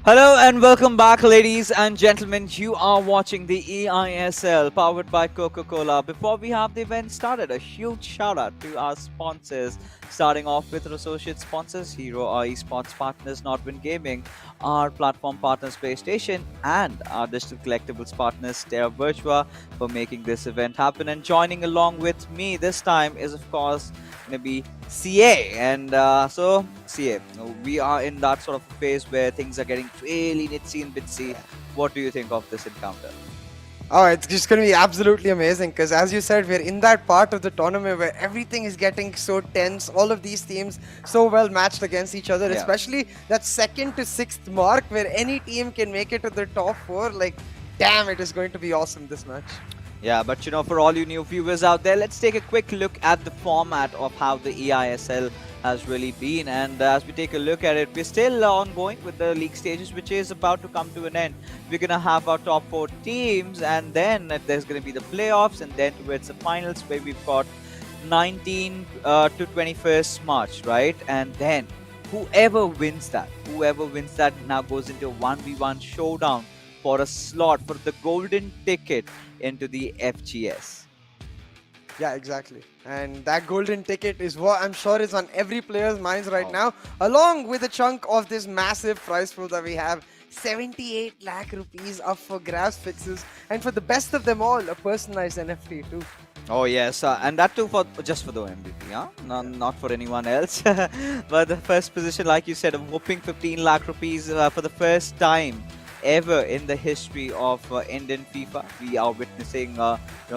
Hello and welcome back, ladies and gentlemen. You are watching the eISL powered by Coca-Cola. Before we have the event started, a huge shout out to our sponsors. Starting off with our associate sponsors, Hero, our esports partners, Nordwind Gaming, our platform partners, PlayStation, and our digital collectibles partners, Terra Virtua, for making this event happen. And joining along with me this time is, of course, going to be CA. And CA, we are in that sort of phase where things are getting really nitsy and bitsy. What do you think of this encounter? Oh, it's just going to be absolutely amazing because, as you said, we're in that part of the tournament where everything is getting so tense. All of these teams so well matched against each other, especially that second to sixth mark where any team can make it to the top four. Like, damn, it is going to be awesome this match. Yeah, but for all you new viewers out there, let's take a quick look at the format of how the eISL has really been. And as we take a look at it, we're still ongoing with the league stages, which is about to come to an end. We're going to have our top 4 teams, and then there's going to be the playoffs, and then towards the finals where we've got 19 to 21st March, right? And then whoever wins that now goes into a 1v1 showdown for a slot for the golden ticket into the FGS. Yeah, exactly. And that golden ticket is what I'm sure is on every player's minds right now, along with a chunk of this massive prize pool that we have. 78 lakh rupees up for grabs, fixes, and for the best of them all, a personalized NFT too. Oh yes, and that too just for the MVP, huh? Not for anyone else. But the first position, like you said, a whopping 15 lakh rupees for the first time ever in the history of Indian FIFA. We are witnessing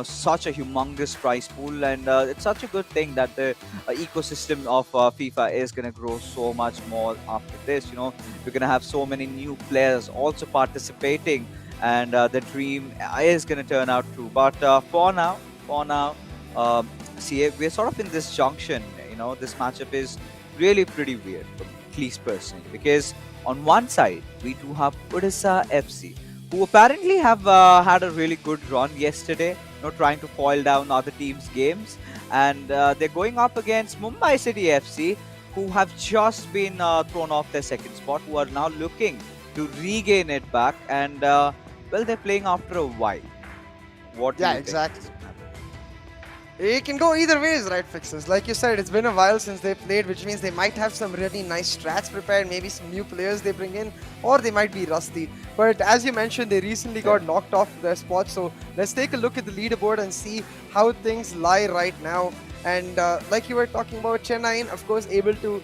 such a humongous prize pool, and it's such a good thing that the ecosystem of FIFA is going to grow so much more after this. We're going to have so many new players also participating, and the dream is going to turn out true. But for now, see, we're sort of in this junction. This matchup is really pretty weird, at least personally, because on one side, we do have Odisha FC, who apparently have had a really good run yesterday, trying to foil down other teams' games. And they're going up against Mumbai City FC, who have just been thrown off their second spot, who are now looking to regain it back. And, they're playing after a while. What do you think? Exactly. It can go either ways, right, Fixes? Like you said, it's been a while since they played, which means they might have some really nice strats prepared, maybe some new players they bring in, or they might be rusty. But as you mentioned, they recently got knocked off their spot, so let's take a look at the leaderboard and see how things lie right now. And like you were talking about, Chennai, of course, able to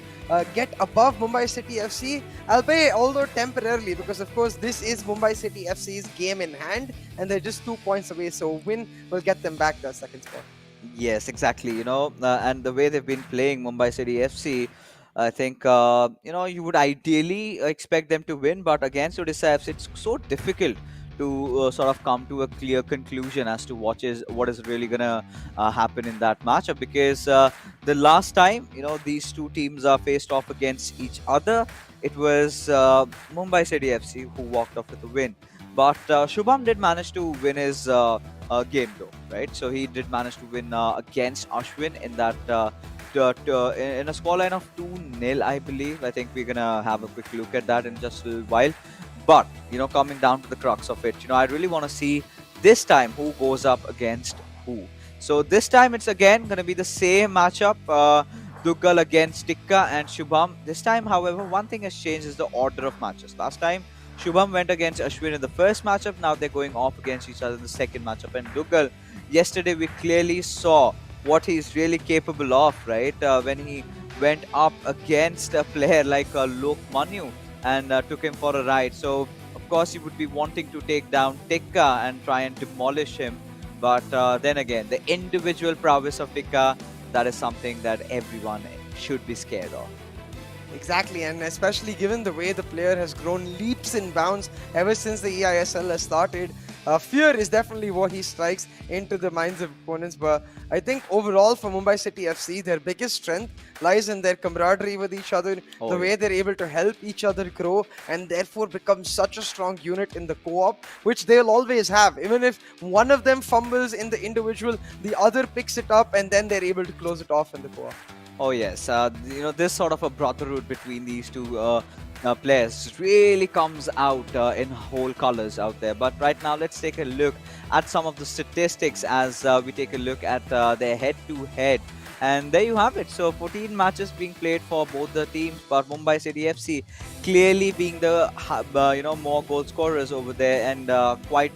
get above Mumbai City FC, albeit although temporarily, because of course this is Mumbai City FC's game in hand, and they're just 2 points away, so a win will get them back to second spot. Yes, exactly. And the way they've been playing Mumbai City FC, I think, you would ideally expect them to win, but against Odisha FC, it's so difficult to sort of come to a clear conclusion as to what is really gonna happen in that matchup, because the last time these two teams are faced off against each other, it was Mumbai City FC who walked off with a win. But Shubham did manage to win his game though, right? So he did manage to win against Ashwin in that in a scoreline of 2-0, I believe. I think we're gonna have a quick look at that in just a little while. But coming down to the crux of it, I really want to see this time who goes up against who. So this time it's again gonna be the same matchup. Duggal against Tikka and Shubham. This time, however, one thing has changed is the order of matches. Last time, Shubham went against Ashwin in the first matchup. Now they're going off against each other in the second matchup. And Duggal, yesterday we clearly saw what he's really capable of, right? When he went up against a player like Lok Manu and took him for a ride. So, of course, he would be wanting to take down Tikka and try and demolish him. But then again, the individual prowess of Tikka, that is something that everyone should be scared of. Exactly, and especially given the way the player has grown leaps and bounds ever since the eISL has started, fear is definitely what he strikes into the minds of opponents. But I think overall for Mumbai City FC, their biggest strength lies in their camaraderie with each other, the way they're able to help each other grow and therefore become such a strong unit in the co-op, which they'll always have. Even if one of them fumbles in the individual, the other picks it up and then they're able to close it off in the co-op. Oh yes, this sort of a brotherhood between these two players really comes out in whole colors out there. But right now, let's take a look at some of the statistics as we take a look at their head-to-head. And there you have it. So 14 matches being played for both the teams, but Mumbai City FC clearly being the more goal scorers over there, and quite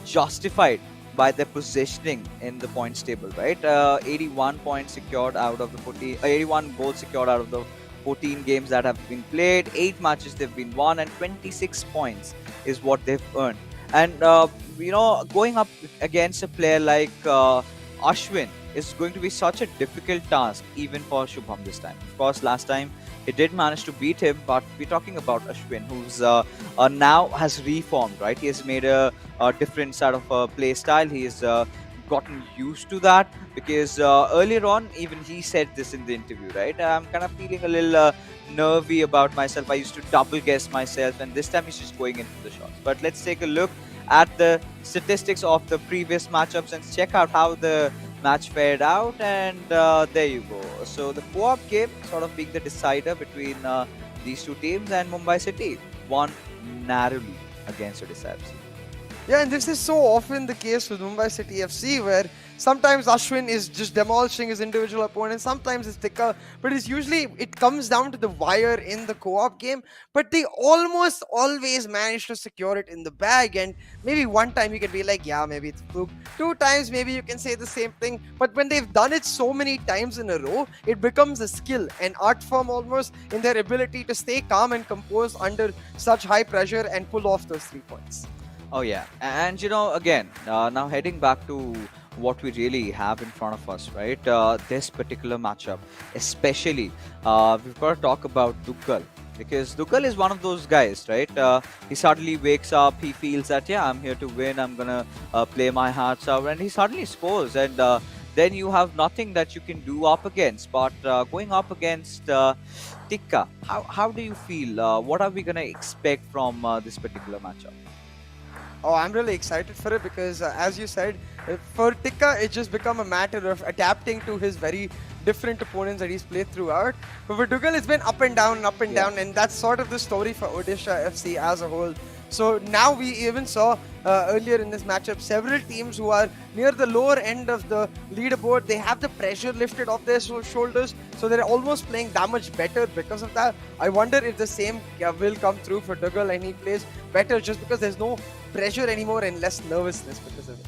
justified by their positioning in the points table, right? 81 points secured out of the 14, 81 goals secured out of the 14 games that have been played, 8 matches they've been won, and 26 points is what they've earned. And, going up against a player like Ashwin is going to be such a difficult task, even for Shubham this time. Of course, last time he did manage to beat him, but we're talking about Ashwin, who's now has reformed, right? He has made a different sort of play style. He's gotten used to that because earlier on, even he said this in the interview, right? I'm kind of feeling a little nervy about myself. I used to double guess myself, and this time he's just going in for the shots. But let's take a look at the statistics of the previous matchups and check out how the match fared out. And there you go. So the co-op game sort of being the decider between these two teams, and Mumbai City won narrowly against Odisha FC. Yeah, and this is so often the case with Mumbai City FC, where sometimes Ashwin is just demolishing his individual opponent, sometimes it's Tikka, but it's usually, it comes down to the wire in the co-op game, but they almost always manage to secure it in the bag. And maybe one time you can be like, yeah, maybe it's fluke. Two times maybe you can say the same thing, but when they've done it so many times in a row, it becomes a skill, an art form almost, in their ability to stay calm and composed under such high pressure and pull off those 3 points. Oh yeah, and again, now heading back to what we really have in front of us, right? This particular matchup, especially, we've got to talk about Duggal, because Duggal is one of those guys, right? He suddenly wakes up, he feels that, yeah, I'm here to win, I'm gonna play my hearts out, and he suddenly scores, and then you have nothing that you can do up against. But going up against Tikka, how do you feel? What are we gonna expect from this particular matchup? Oh, I'm really excited for it because, as you said, for Tikka, it's just become a matter of adapting to his very different opponents that he's played throughout. But for Dougal, it's been up and down and up and down, and that's sort of the story for Odisha FC as a whole. So now we even saw earlier in this matchup several teams who are near the lower end of the leaderboard. They have the pressure lifted off their shoulders, so they're almost playing that much better because of that. I wonder if the same will come through for Dougal and he plays better just because there's no pressure anymore and less nervousness because of it.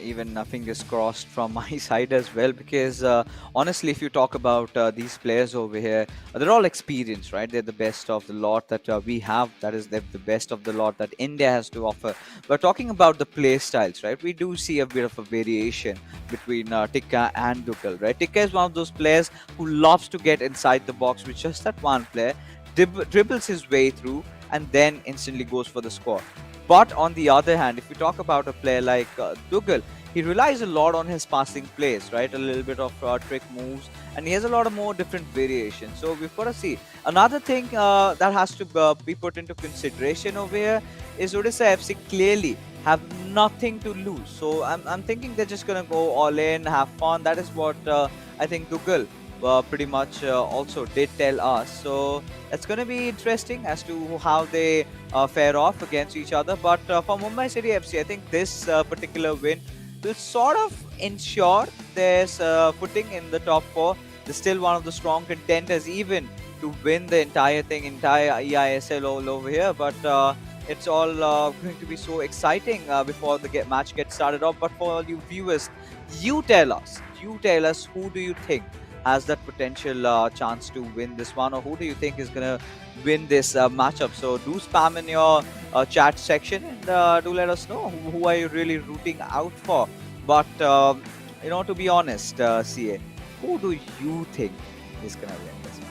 Even fingers crossed from my side as well, because honestly, if you talk about these players over here, they're all experienced, right? They're the best of the lot that we have. That is, they're the best of the lot that India has to offer. But talking about the play styles, right? We do see a bit of a variation between Tikka and Duggal, right? Tikka is one of those players who loves to get inside the box with just that one player, dribbles his way through, and then instantly goes for the score. But on the other hand, if we talk about a player like Dougal, he relies a lot on his passing plays, right? A little bit of trick moves, and he has a lot of more different variations. So we've got to see. Another thing that has to be put into consideration over here is Odisha FC clearly have nothing to lose. So I'm thinking they're just going to go all in, have fun. That is what I think Dougal pretty much also did tell us. So it's going to be interesting as to how they fare off against each other. But for Mumbai City FC, I think this particular win will sort of ensure their footing in the top four. They're still one of the strong contenders, even to win the entire thing, entire eISL all over here. But it's all going to be so exciting before the match gets started off. But for all you viewers, you tell us who do you think has that potential chance to win this one, or who do you think is going to win this matchup? So do spam in your chat section, and do let us know who are you really rooting out for. But to be honest, CA, who do you think is going to win this one?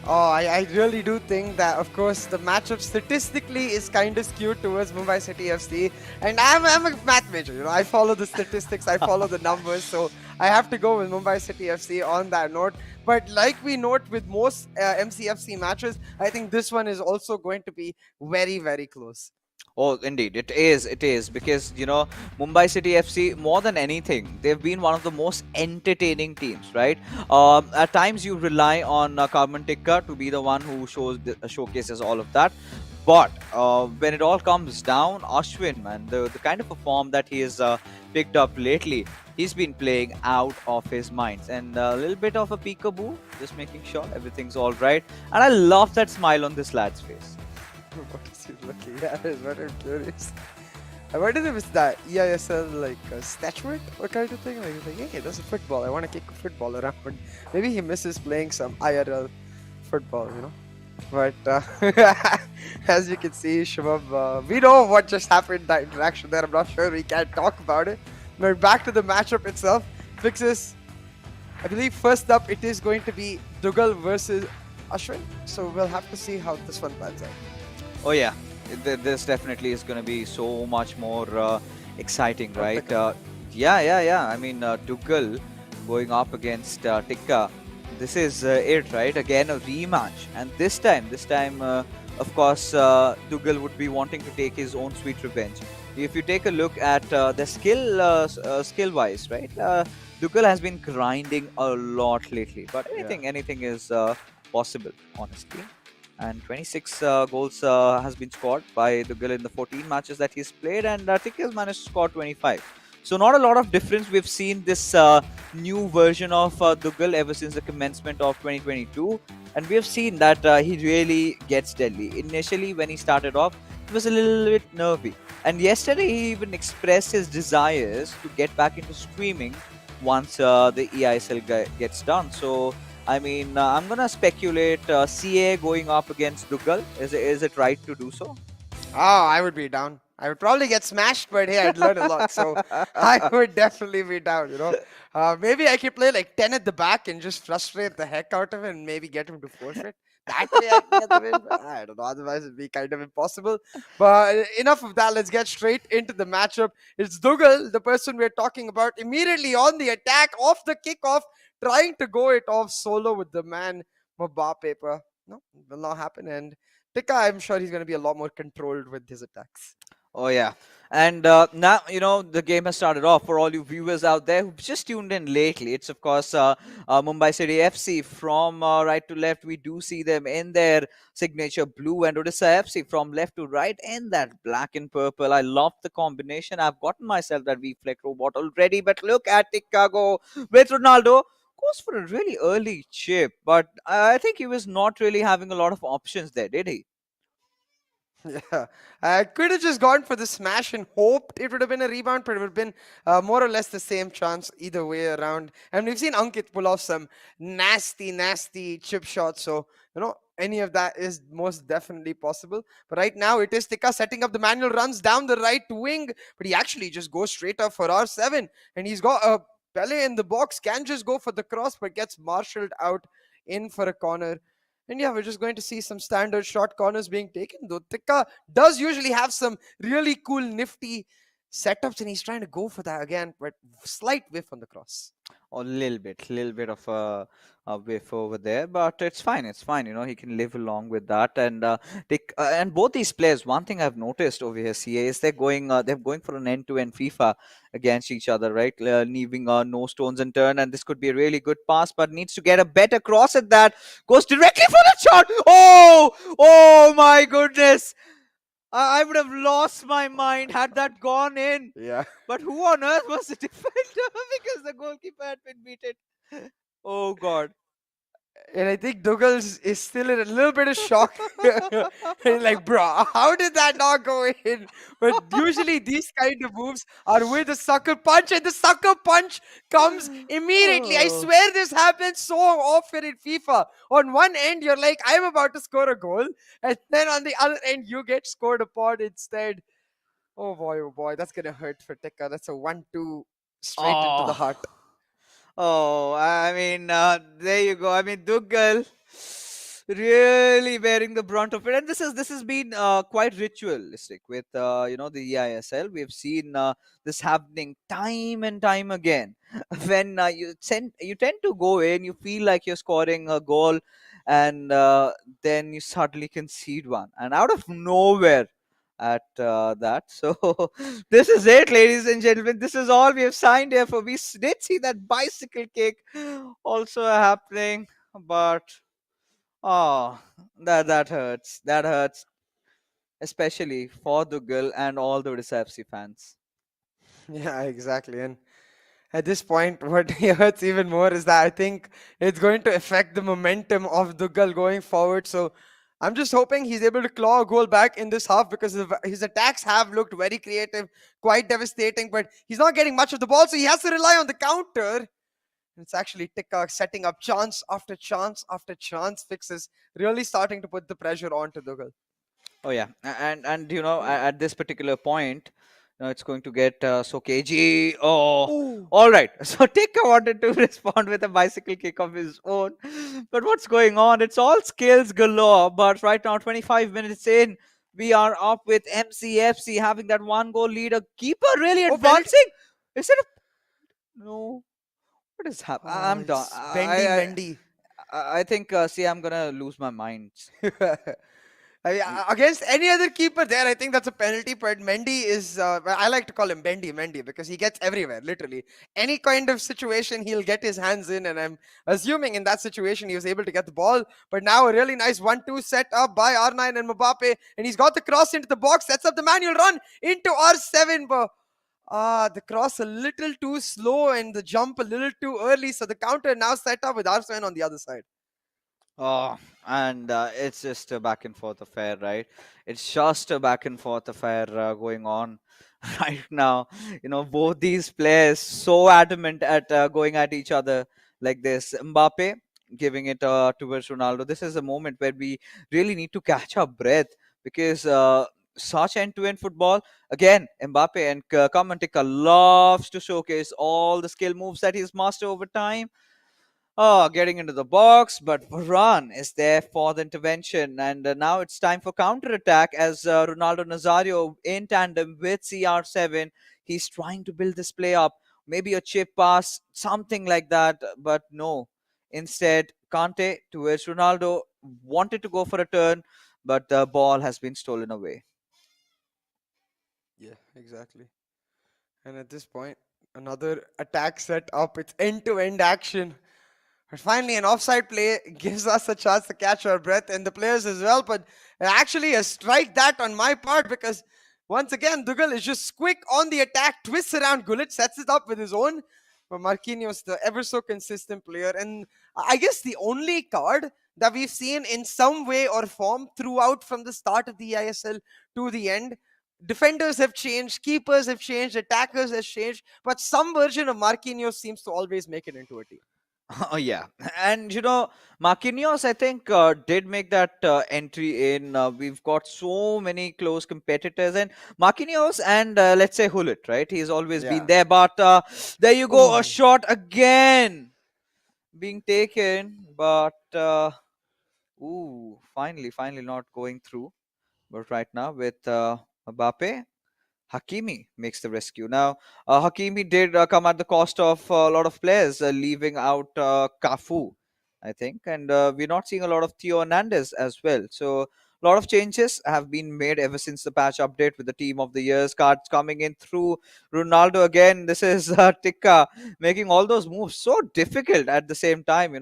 Oh, I really do think that, of course, the matchup statistically is kind of skewed towards Mumbai City FC. And I'm a math major, I follow the statistics, I follow the numbers. So I have to go with Mumbai City FC on that note. But like we note with most MCFC matches, I think this one is also going to be very, very close. Oh, indeed, it is. It is because Mumbai City FC, more than anything, they've been one of the most entertaining teams, right? At times, you rely on Karman Tikka to be the one who showcases all of that. But when it all comes down, Ashwin, man, the kind of a form that he has picked up lately, he's been playing out of his mind, and a little bit of a peekaboo, just making sure everything's all right. And I love that smile on this lad's face. What is he looking at? Is what I'm curious. I wonder if it's that eISL like statuette or kind of thing. Like he's like, hey, that's a football. I want to kick a football around. Maybe he misses playing some IRL football, you know. But as you can see, Shubham, we know what just happened, that interaction there. I'm not sure we can talk about it. But back to the matchup itself. Fixes, I believe first up it is going to be Dougal versus Ashwin. So we'll have to see how this one pans out. Oh yeah, this definitely is going to be so much more exciting, right? Yeah. I mean, Dougal going up against Tikka. This is it, right? Again, a rematch, and this time, of course, Dougal would be wanting to take his own sweet revenge. If you take a look at the skill-wise, right? Dougal has been grinding a lot lately, but Yeah. anything is possible, honestly. And 26 goals has been scored by Dougal in the 14 matches that he's played, and Tikka has managed to score 25. So not a lot of difference. We've seen this new version of Dougal ever since the commencement of 2022, and we have seen that he really gets deadly. Initially, when he started off, he was a little bit nervy, and yesterday he even expressed his desires to get back into streaming once the eISL gets done. So I mean, I'm gonna speculate CA going up against Dougal. Is it right to do so? Oh, I would be down. I would probably get smashed, but hey, I'd learn a lot. So I would definitely be down, you know. Maybe I could play like 10 at the back and just frustrate the heck out of him and maybe get him to forfeit. That way I can get the win. But I don't know. Otherwise, it'd be kind of impossible. But enough of that. Let's get straight into the matchup. It's Dougal, the person we're talking about, immediately on the attack, off the kickoff, trying to go it off solo with the man Mbappe paper. No, it will not happen. And Pika, I'm sure he's going to be a lot more controlled with his attacks. Oh yeah, and now the game has started off. For all you viewers out there who've just tuned in lately, it's of course Mumbai City FC. From right to left, we do see them in their signature blue, and Odisha FC from left to right in that black and purple. I love the combination. I've gotten myself that V-Fleck robot already, but look at Chicago with Ronaldo. Goes for a really early chip, but I think he was not really having a lot of options there, did he? Yeah, I could have just gone for the smash and hoped it would have been a rebound, but it would have been more or less the same chance either way around. And we've seen Ankit pull off some nasty, nasty chip shots. So, any of that is most definitely possible. But right now, it is Tika setting up the manual runs down the right wing, but he actually just goes straight up for R7. And he's got a Pele in the box, can just go for the cross, but gets marshaled out in for a corner. And yeah, we're just going to see some standard short corners being taken. Though Tikka does usually have some really cool, nifty setups, and he's trying to go for that again, but slight whiff on the cross. A little bit of a whiff over there, but it's fine. It's fine. He can live along with that. And and both these players, one thing I've noticed over here, CA, is they're going for an end-to-end FIFA against each other, right? Leaving no stones unturned, and this could be a really good pass, but needs to get a better cross at that. Goes directly for the shot. Oh my goodness! I would have lost my mind had that gone in. Yeah. But who on earth was the defender? Because the goalkeeper had been beaten. Oh God. And I think Douglas is still in a little bit of shock. He's like, bro, how did that not go in? But usually these kind of moves are with a sucker punch, and the sucker punch comes immediately. I Oh. swear this happens so often in FIFA. On one end, you're like, I'm about to score a goal, and then on the other end, you get scored upon instead. Oh boy, that's gonna hurt for Tekka. That's a 1-2 straight into the Oh. heart. Oh, I mean, there you go. I mean, Dougal really bearing the brunt of it, and this has been quite ritualistic with the eISL. We have seen this happening time and time again. When you tend to go in, you feel like you're scoring a goal, and then you suddenly concede one, and out of nowhere. at that. So this is it, ladies and gentlemen. This is all we have signed here for. We did see that bicycle kick also happening, but oh, that hurts. That hurts, especially for Dougal and all the Odisha FC fans. Yeah, exactly. And at this point, what hurts even more is that I think it's going to affect the momentum of Dugal going forward. So I'm just hoping he's able to claw a goal back in this half because his attacks have looked very creative, quite devastating, but he's not getting much of the ball, so he has to rely on the counter. It's actually Tikka setting up chance after chance after chance fixes, really starting to put the pressure on to Dugal. Oh yeah, and at this particular point, it's going to get so cagey. Oh, Oh, all right. So Tikka wanted to respond with a bicycle kick of his own, but what's going on? It's all skills galore. But right now, 25 minutes in, we are up with MCFC having that one goal lead. A keeper really oh, penalty. advancing. Is it a no? What is happening? Oh, I'm done. it's Bendy Mendy. I think. See, I'm gonna lose my mind. Against any other keeper there, I think that's a penalty. But Mendy is, well, I like to call him Bendy Mendy because he gets everywhere, literally. Any kind of situation, he'll get his hands in. And I'm assuming in that situation, he was able to get the ball. But now a really nice 1-2 set up by R9 and Mbappe. And he's got the cross into the box, sets up the manual run into R7. But the cross a little too slow and the jump a little too early. So the counter now set up with R7 on the other side. Oh, and it's just a back and forth affair, right? It's just a back and forth affair going on right now. Both these players so adamant at going at each other like this. Mbappe giving it towards Ronaldo. This is a moment where we really need to catch our breath because such end-to-end football. Again, Mbappe and Kamantika loves to showcase all the skill moves that he's mastered over time. Oh, getting into the box, but Varane is there for the intervention. And now it's time for counter-attack as Ronaldo Nazario in tandem with CR7. He's trying to build this play up. Maybe a chip pass, something like that, but no. Instead, Kante towards Ronaldo wanted to go for a turn, but the ball has been stolen away. Yeah, exactly. And at this point, another attack set up. It's end-to-end action. But finally, an offside play gives us a chance to catch our breath and the players as well. But actually, a strike that on my part because once again, Dougal is just quick on the attack, twists around Gullit, sets it up with his own. But Marquinhos, the ever so consistent player, and I guess the only card that we've seen in some way or form throughout from the start of the eISL to the end. Defenders have changed, keepers have changed, attackers have changed, but some version of Marquinhos seems to always make it into a team. Oh yeah, and Marquinhos, I think, did make that entry in. We've got so many close competitors, and Marquinhos and let's say Hullet, right? He's always been Yeah. there, but there you go, a Ooh. shot again being taken, but finally not going through. But right now with Mbappe, Hakimi makes the rescue. Now, Hakimi did come at the cost of a lot of players, leaving out Cafu, I think, and we're not seeing a lot of Theo Hernandez as well. So, a lot of changes have been made ever since the patch update with the Team of the Years cards coming in through Ronaldo again. This is Tikka making all those moves so difficult at the same time,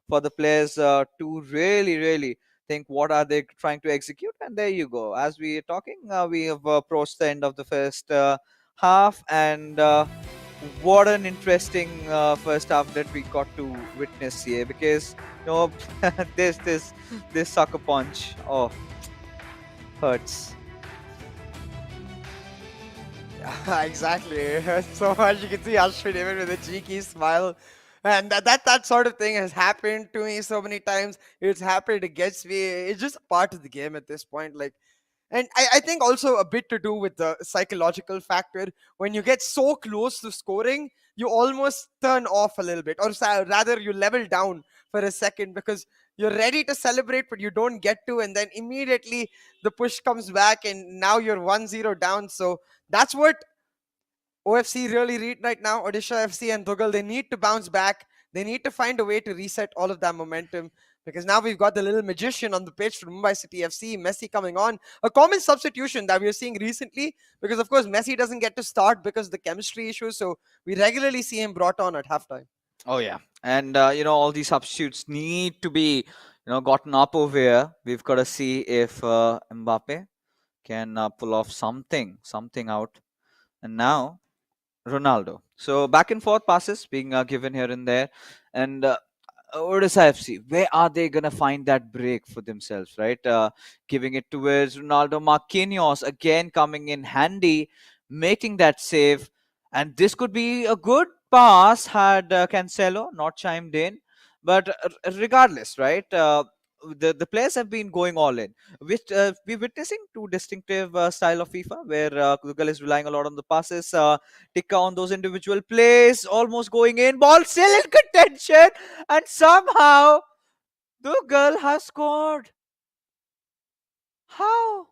for the players to really think what are they trying to execute, and there you go. As we are talking, we have approached the end of the first half, and what an interesting first half that we got to witness here, because this this sucker punch, oh, hurts. Yeah, exactly. It hurts so much. You can see Ashwin even with a cheeky smile. And that sort of thing has happened to me so many times. It's happened against me. It's just a part of the game at this point. Like, and I think also a bit to do with the psychological factor. When you get so close to scoring, you almost turn off a little bit, or rather, you level down for a second because you're ready to celebrate, but you don't get to, and then immediately the push comes back, and now you're 1-0 down. So that's what OFC really need right now. Odisha FC and Dougal, they need to bounce back. They need to find a way to reset all of that momentum. because now we've got the little magician on the pitch for Mumbai City FC, Messi coming on. A common substitution that we're seeing recently, because of course Messi doesn't get to start because of the chemistry issues, so we regularly see him brought on at halftime. Oh yeah, and all these substitutes need to be gotten up over here. We've got to see if Mbappe can pull off something out. And now Ronaldo. So back and forth passes being given here and there, and Odisha FC, where are they gonna find that break for themselves, right? Giving it towards Ronaldo. Marquinhos again coming in handy, making that save, and this could be a good pass had Cancelo not chimed in. But regardless, right? The players have been going all in. Which we're witnessing two distinctive style of FIFA, where Google is relying a lot on the passes. Tika on those individual plays, almost going in, ball still in contention, and somehow the girl has scored. How?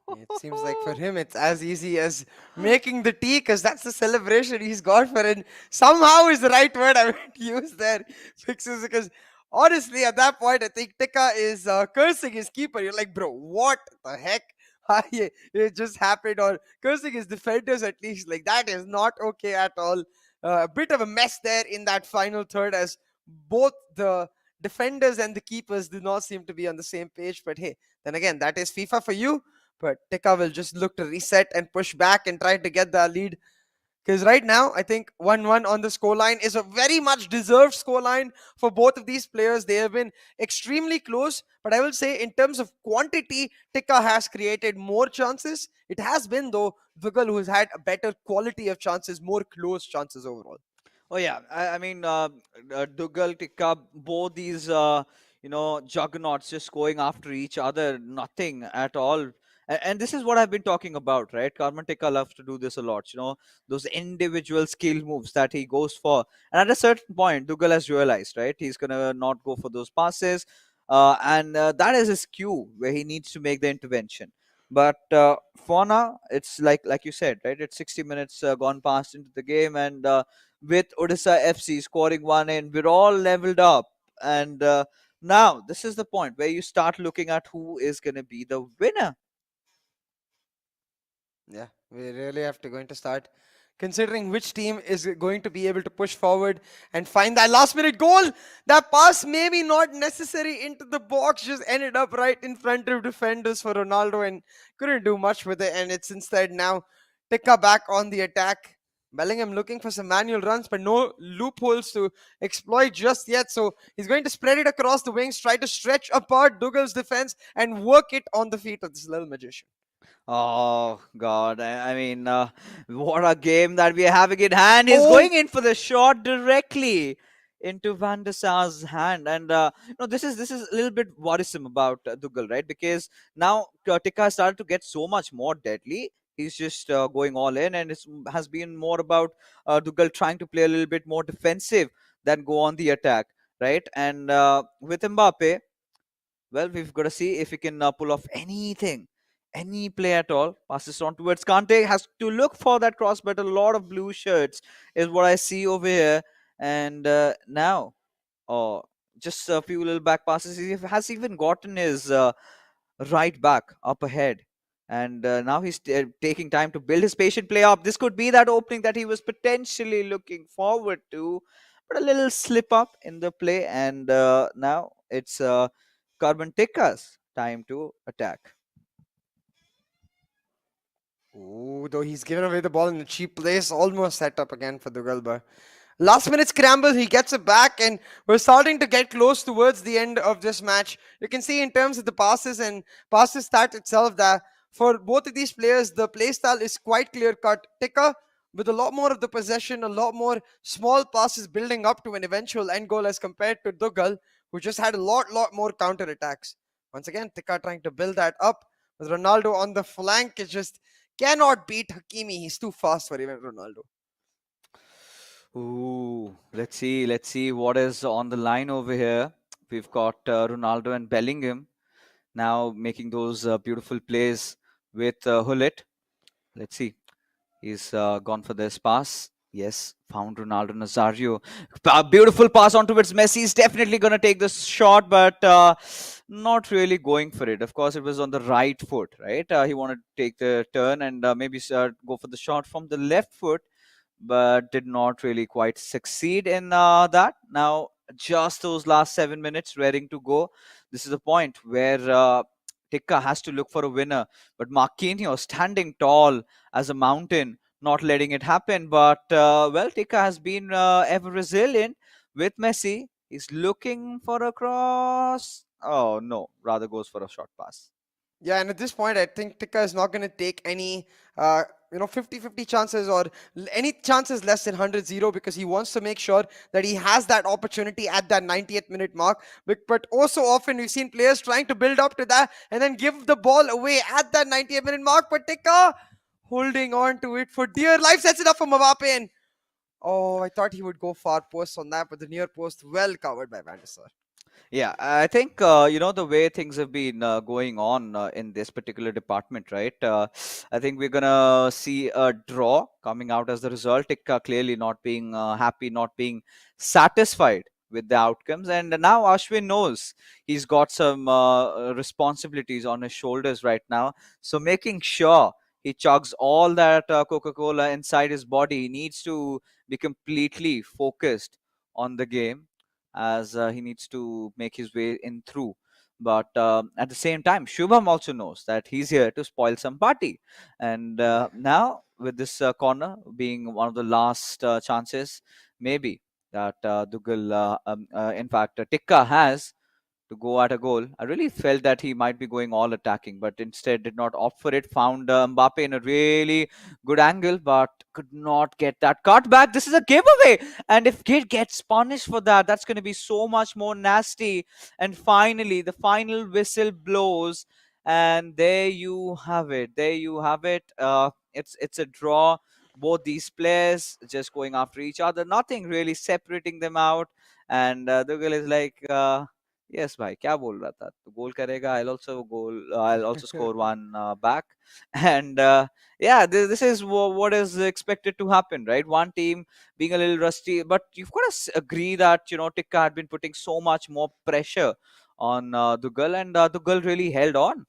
It seems like for him it's as easy as making the tea, because that's the celebration he's got for it. Somehow is the right word I meant to use there, fixes, because honestly at that point I think Tika is cursing his keeper. You're like, bro, what the heck? It just happened, or cursing his defenders at least. Like, that is not okay at all. A bit of a mess there in that final third, as both the defenders and the keepers do not seem to be on the same page. But hey, then again, that is FIFA for you. But Tika will just look to reset and push back and try to get the lead. Because right now, I think 1-1 on the scoreline is a very much deserved scoreline for both of these players. They have been extremely close. But I will say, in terms of quantity, Tika has created more chances. It has been, though, Vigil who has had a better quality of chances, more close chances overall. Oh yeah, I mean, Dougal, Tika, both these juggernauts just going after each other, nothing at all. And this is what I've been talking about, right? Carmen Tika loves to do this a lot. Those individual skill moves that he goes for, and at a certain point, Dougal has realized, right, he's gonna not go for those passes, and that is his cue where he needs to make the intervention. But for now, it's like you said, right? It's 60 minutes gone past into the game, and with Odisha FC scoring one in, we're all leveled up. And now this is the point where you start looking at who is going to be the winner. Yeah, we really have to going to start considering which team is going to be able to push forward and find that last minute goal. That pass maybe not necessary into the box, just ended up right in front of defenders for Ronaldo and couldn't do much with it. And it's instead now Tika back on the attack. Bellingham looking for some manual runs, but no loopholes to exploit just yet. So he's going to spread it across the wings, try to stretch apart Dougal's defense and work it on the feet of this little magician. Oh God! I mean, what a game that we are having in hand. He's Oh, going in for the shot directly into Van der Sar's hand, and this is a little bit worrisome about Dougal, right? Because now Tika has started to get so much more deadly. He's just going all in, and it has been more about Dougal trying to play a little bit more defensive than go on the attack, right? And with Mbappe, well, we've got to see if he can pull off anything, any play at all. Passes on towards Kante. Has to look for that cross, but a lot of blue shirts is what I see over here. And now, oh, just a few little back passes. He has even gotten his right back up ahead. And now he's taking time to build his patient play up. This could be that opening that he was potentially looking forward to, but a little slip up in the play. And now it's Carbon Tikka's time to attack. ooh, though he's given away the ball in a cheap place, almost set up again for Dugalba. Last minute scramble, he gets it back, and we're starting to get close towards the end of this match. You can see in terms of the passes and passes stat itself that for both of these players, the play style is quite clear cut. Tikka with a lot more of the possession, a lot more small passes building up to an eventual end goal as compared to Dugal, who just had a lot more counter attacks. Once again, Tikka trying to build that up with Ronaldo on the flank. It just cannot beat Hakimi. He's too fast for even Ronaldo. Ooh, let's see what is on the line over here. We've got Ronaldo and Bellingham now making those beautiful plays with Hullet. Let's see. He's gone for this pass. Yes, found Ronaldo Nazario. Beautiful pass on towards Messi. He's definitely going to take this shot, but not really going for it. Of course, it was on the right foot, right? He wanted to take the turn and maybe go for the shot from the left foot, but did not really quite succeed in that. Now, just those last 7 minutes raring to go. This is the point where Tikka has to look for a winner, but Marquinhos standing tall as a mountain, not letting it happen. But well, Tikka has been ever resilient with Messi. He's looking for a cross. Oh no, rather goes for a short pass. Yeah, and at this point, I think Tika is not going to take any, uh, 50-50 chances or any chances less than 100-0 because he wants to make sure that he has that opportunity at that 90th minute mark. But also often we've seen players trying to build up to that and then give the ball away at that 90th minute mark. But Tika holding on to it for dear life, sets it up for Mbappe. And oh, I thought he would go far post on that, but the near post well covered by Van der Sar. Yeah, I think the way things have been going on in this particular department, right? I think we're gonna see a draw coming out as the result. Tikka clearly not being happy, not being satisfied with the outcomes, and now Ashwin knows he's got some responsibilities on his shoulders right now. So making sure he chugs all that Coca-Cola inside his body, he needs to be completely focused on the game as he needs to make his way in through. But at the same time, Shubham also knows that he's here to spoil some party. And now, with this corner being one of the last chances, maybe that Dugal, in fact, Tikka has to go at a goal. I really felt that he might be going all attacking, but instead did not opt for it. Found Mbappe in a really good angle, but could not get that cut back. This is a giveaway, and if Kid gets punished for that, that's going to be so much more nasty. And finally, the final whistle blows, and there you have it. There you have it. It's a draw. Both these players just going after each other. Nothing really separating them out. And the girl is like. Yes, भाई क्या बोल रहा था तो गोल करेगा I'll also score one back and yeah this is what is expected to happen, right? One team being a little rusty, but you've got to agree that Tikka had been putting so much more pressure on Dugal, and Dugal really held on.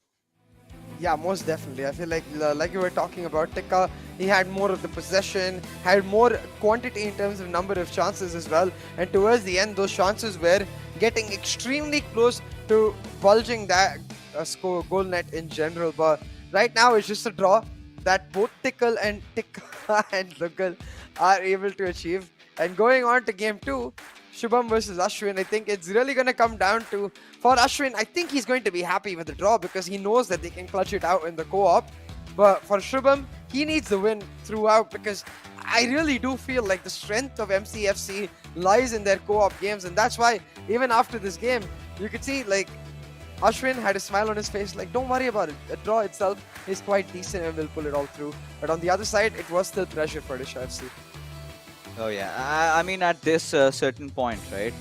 Yeah, most definitely. I feel like you were talking about Tikka, he had more of the possession, had more quantity in terms of number of chances as well. And towards the end, those chances were getting extremely close to bulging that score goal net in general. But right now, it's just a draw that both Tickle and Tikka and Lugal are able to achieve. And going on to game two, Shubham versus Ashwin, I think it's really going to come down to, for Ashwin, I think he's going to be happy with the draw because he knows that they can clutch it out in the co-op. But for Shubham, he needs the win throughout because I really do feel like the strength of MCFC lies in their co-op games. And that's why even after this game, you could see like Ashwin had a smile on his face, like, don't worry about it. The draw itself is quite decent and we'll pull it all through. But on the other side, it was still pressure for Odisha FC. Oh yeah, I mean at this certain point, right?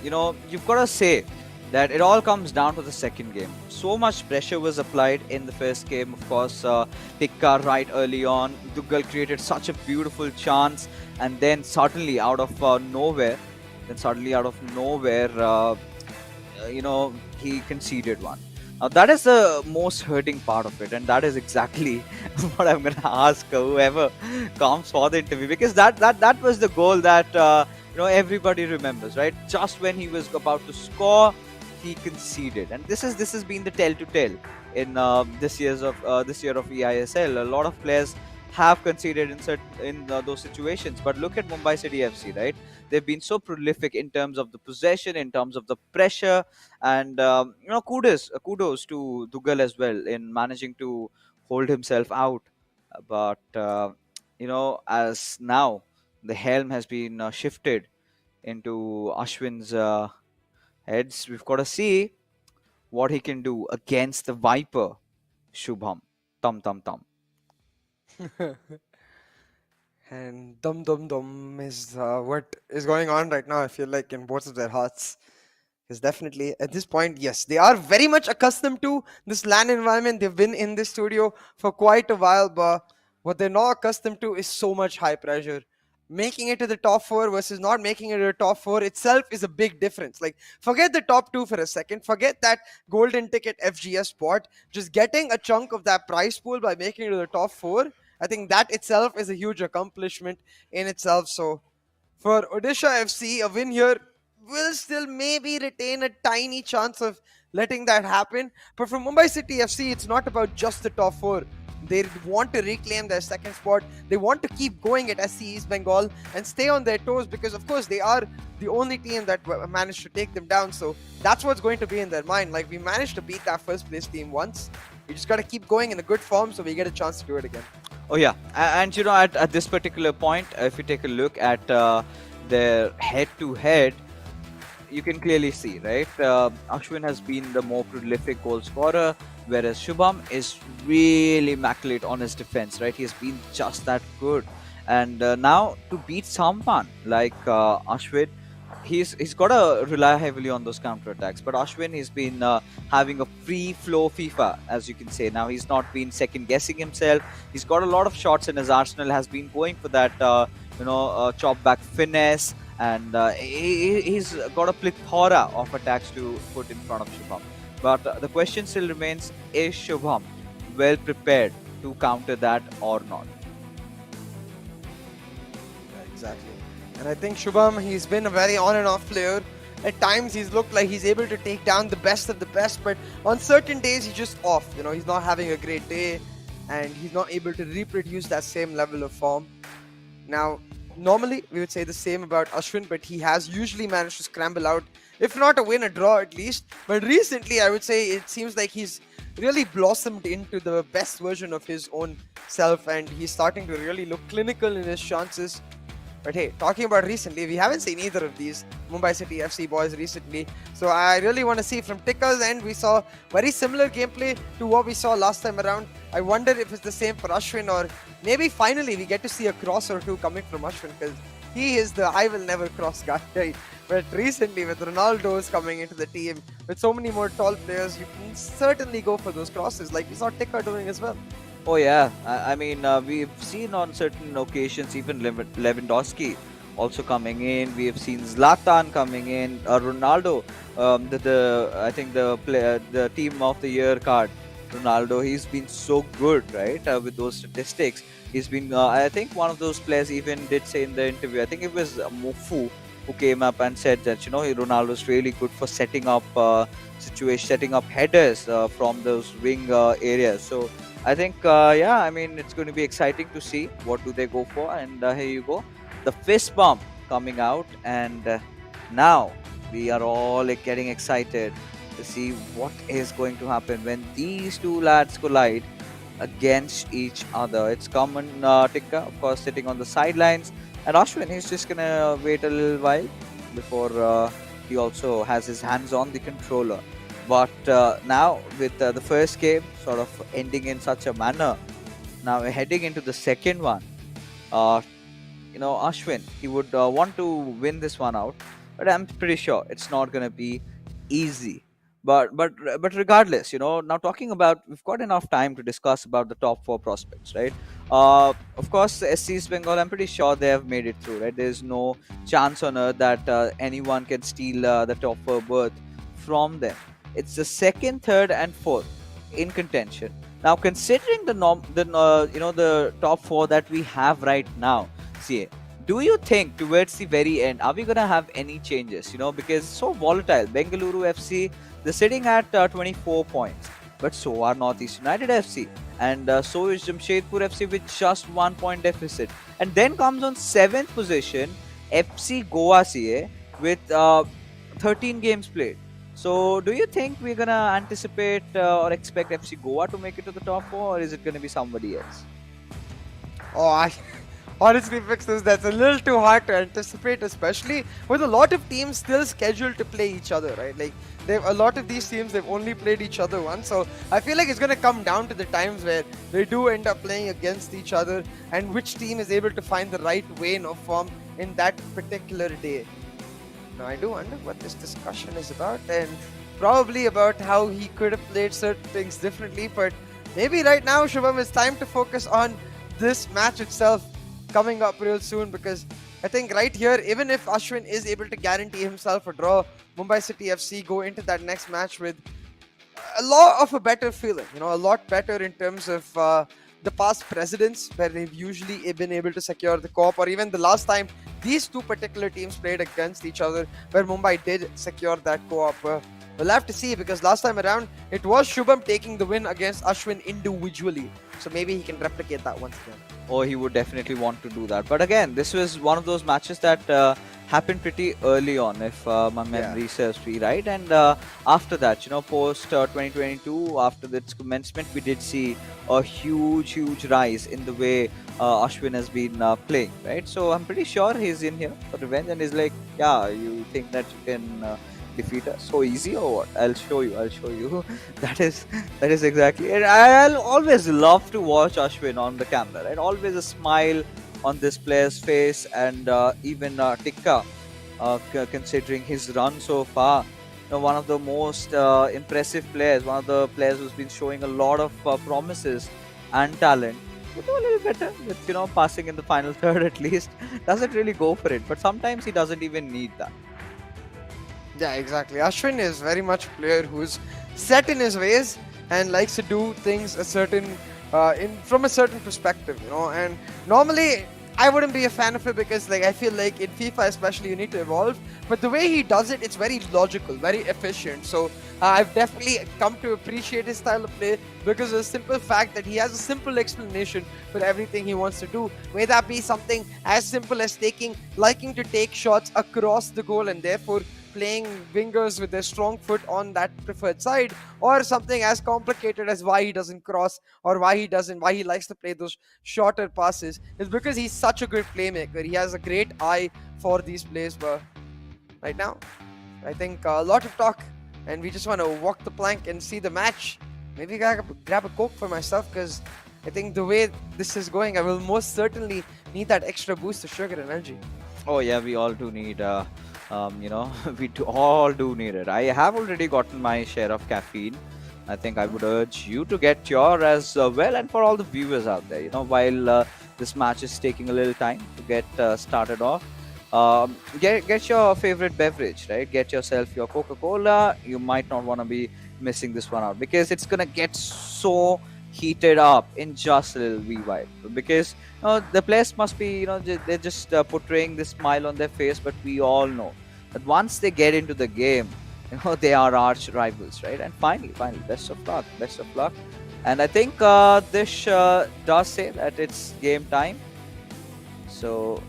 You've got to say that it all comes down to the second game. So much pressure was applied in the first game. Of course, Tikka right early on. Dugal created such a beautiful chance, and then suddenly out of nowhere, he conceded one. Now that is the most hurting part of it, and that is exactly what I'm gonna ask whoever comes for the interview, because that was the goal that everybody remembers, right? Just when he was about to score, he conceded, and this has been the tell to tell in this year of eISL. A lot of players have conceded in those situations, but look at Mumbai City FC, right? They've been so prolific in terms of the possession, in terms of the pressure, and kudos to Dugal as well in managing to hold himself out. But as now the helm has been shifted into Ashwin's heads, we've got to see what he can do against the Viper, Shubham. Tum tum tum. And dum dum dum is what is going on right now, I feel like, in both of their hearts. Because definitely at this point, yes, they are very much accustomed to this LAN environment. They've been in this studio for quite a while, but what they're not accustomed to is so much high pressure. making it to the top four versus not making it to the top four itself is a big difference. Like, forget the top two for a second, forget that golden ticket FGS spot, just getting a chunk of that prize pool by making it to the top four, I think that itself is a huge accomplishment in itself. So for Odisha FC, a win here will still maybe retain a tiny chance of letting that happen. But for Mumbai City FC, it's not about just the top four. They want to reclaim their second spot. They want to keep going at SC East Bengal and stay on their toes because, of course, they are the only team that managed to take them down. So that's what's going to be in their mind. Like, we managed to beat that first place team once. We just got to keep going in a good form so we get a chance to do it again. Oh yeah, and at this particular point, if you take a look at their head-to-head, you can clearly see, right? Ashwin has been the more prolific goal scorer, whereas Shubham is really immaculate on his defense, right? He's been just that good. And now to beat someone like Ashwin, he's got to rely heavily on those counter attacks. But Ashwin, he's been having a free flow FIFA, as you can say. Now he's not been second guessing himself. He's got a lot of shots in his arsenal. Has been going for that chop back finesse, and he's got a plethora of attacks to put in front of Shubham. But the question still remains: is Shubham well prepared to counter that or not? Exactly. And I think Shubham, he's been a very on and off player. At times, he's looked like he's able to take down the best of the best, but on certain days, he's just off. He's not having a great day, and he's not able to reproduce that same level of form. Now, normally, we would say the same about Ashwin, but he has usually managed to scramble out, if not a win, a draw at least. But recently, I would say it seems like he's really blossomed into the best version of his own self, and he's starting to really look clinical in his chances. But hey, talking about recently, we haven't seen either of these Mumbai City FC boys recently. So I really want to see from Tikka's end. We saw very similar gameplay to what we saw last time around. I wonder if it's the same for Ashwin, or maybe finally we get to see a cross or two coming from Ashwin, because he is the I will never cross guy. But recently, with Ronaldo's coming into the team, with so many more tall players, you can certainly go for those crosses like we saw Tikka doing as well. Oh yeah, I mean we've seen on certain occasions even Lewandowski also coming in. We have seen Zlatan coming in, Ronaldo, I think the team of the year card, Ronaldo. He's been so good, right, with those statistics. He's been, I think one of those players even did say in the interview, I think it was Mufu, who came up and said that Ronaldo's really good for setting up setting up headers from those wing areas. So I think, I mean, it's going to be exciting to see what do they go for. And here you go, the fist bump coming out. And now we are all getting excited to see what is going to happen when these two lads collide against each other. It's common Tikka, of course, sitting on the sidelines. And Ashwin, he's just going to wait a little while before he also has his hands on the controller. But now with the first game sort of ending in such a manner, now we're heading into the second one. Ashwin, he would want to win this one out, but I'm pretty sure it's not going to be easy. But regardless, now talking about, we've got enough time to discuss about the top four prospects, right? Of course, SC East Bengal, I'm pretty sure they have made it through, right? There's no chance on earth that anyone can steal the top four berth from them. It's the second, third, and fourth in contention. Now, considering the top four that we have right now, see, do you think towards the very end are we gonna have any changes? Because it's so volatile. Bengaluru FC, they're sitting at 24 points, but so are Northeast United FC, and so is Jamshedpur FC with just 1 point deficit. And then comes on 7th position FC Goa CA with 13 games played. So, do you think we're going to anticipate or expect FC Goa to make it to the top four, or is it going to be somebody else? Oh, honestly, Fixers, that's a little too hard to anticipate, especially with a lot of teams still scheduled to play each other, right? Like, a lot of these teams, they've only played each other once. So, I feel like it's going to come down to the times where they do end up playing against each other and which team is able to find the right vein of form in that particular day. Now, I do wonder what this discussion is about, and probably about how he could have played certain things differently. But maybe right now, Shubham, it's time to focus on this match itself. coming up real soon, because I think right here, even if Ashwin is able to guarantee himself a draw, Mumbai City FC go into that next match with a lot of a better feeling, a lot better in terms of the past precedents where they've usually been able to secure the co-op, or even the last time these two particular teams played against each other where Mumbai did secure that co-op. We'll have to see, because last time around it was Shubham taking the win against Ashwin individually, so maybe he can replicate that once again. Oh, he would definitely want to do that. But again, this was one of those matches that happened pretty early on, if my Yeah. memory serves me right. And after that, post 2022, after its commencement, we did see a huge rise in the way Ashwin has been playing, right? So I'm pretty sure he's in here for revenge, and he's like, yeah, you think that you can defeat us so easy or what? I'll show you. I'll show you. That is exactly it. I'll always love to watch Ashwin on the camera, right? Always a smile on this player's face, and even Tikka, considering his run so far, one of the most impressive players, one of the players who's been showing a lot of promises and talent. Could do a little better with passing in the final third at least. Doesn't really go for it, but sometimes he doesn't even need that. Yeah, exactly. Ashwin is very much a player who's set in his ways and likes to do things a certain from a certain perspective, And normally, I wouldn't be a fan of it, because I feel like in FIFA especially you need to evolve. But the way he does it, it's very logical, very efficient. So I've definitely come to appreciate his style of play, because of the simple fact that he has a simple explanation for everything he wants to do. May that be something as simple as liking to take shots across the goal, and therefore playing wingers with their strong foot on that preferred side, or something as complicated as why he doesn't cross, or why he likes to play those shorter passes. It's because he's such a good playmaker. He has a great eye for these plays. But right now, I think a lot of talk, and we just want to walk the plank and see the match. Maybe grab a Coke for myself, because I think the way this is going, I will most certainly need that extra boost of sugar and energy. Oh yeah, we all do need. All do need it. I have already gotten my share of caffeine. I think I would urge you to get your as well, and for all the viewers out there, while this match is taking a little time to get started off, get your favorite beverage, right? Get yourself your Coca-Cola. You might not want to be missing this one out, because it's gonna get so heated up in just a little wee while, because the players must be, they're just portraying this smile on their face, but we all know that once they get into the game, they are arch rivals, right? And finally, best of luck. And I think this does say that it's game time. So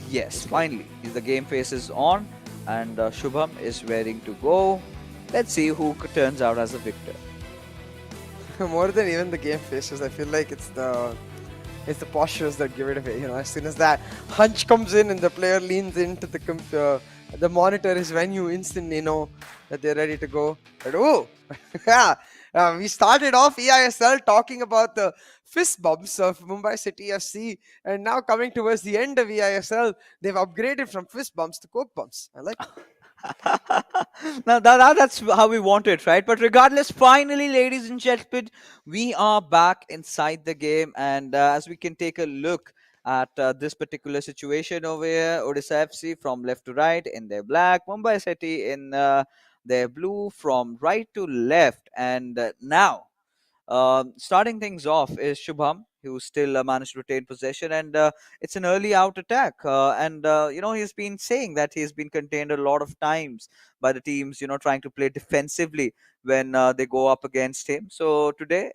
yes, finally, the game face is on, and Shubham is raring to go. Let's see who turns out as a victor. More than even the game faces, I feel like it's the postures that give it away. As soon as that hunch comes in and the player leans into the monitor, is when you instantly know that they're ready to go. But oh, yeah, we started off eISL talking about the fist bumps of Mumbai City FC, and now coming towards the end of eISL, they've upgraded from fist bumps to coke bumps. I like it. Now that's how we want it, right? But regardless, finally, ladies and gentlemen, we are back inside the game, and as we can take a look at this particular situation over here, Odisha FC from left to right in their black, Mumbai City in their blue from right to left, and now starting things off is Shubham, who still managed to retain possession, and it's an early out attack. And he's been saying that he's been contained a lot of times by the teams, trying to play defensively when they go up against him. So today,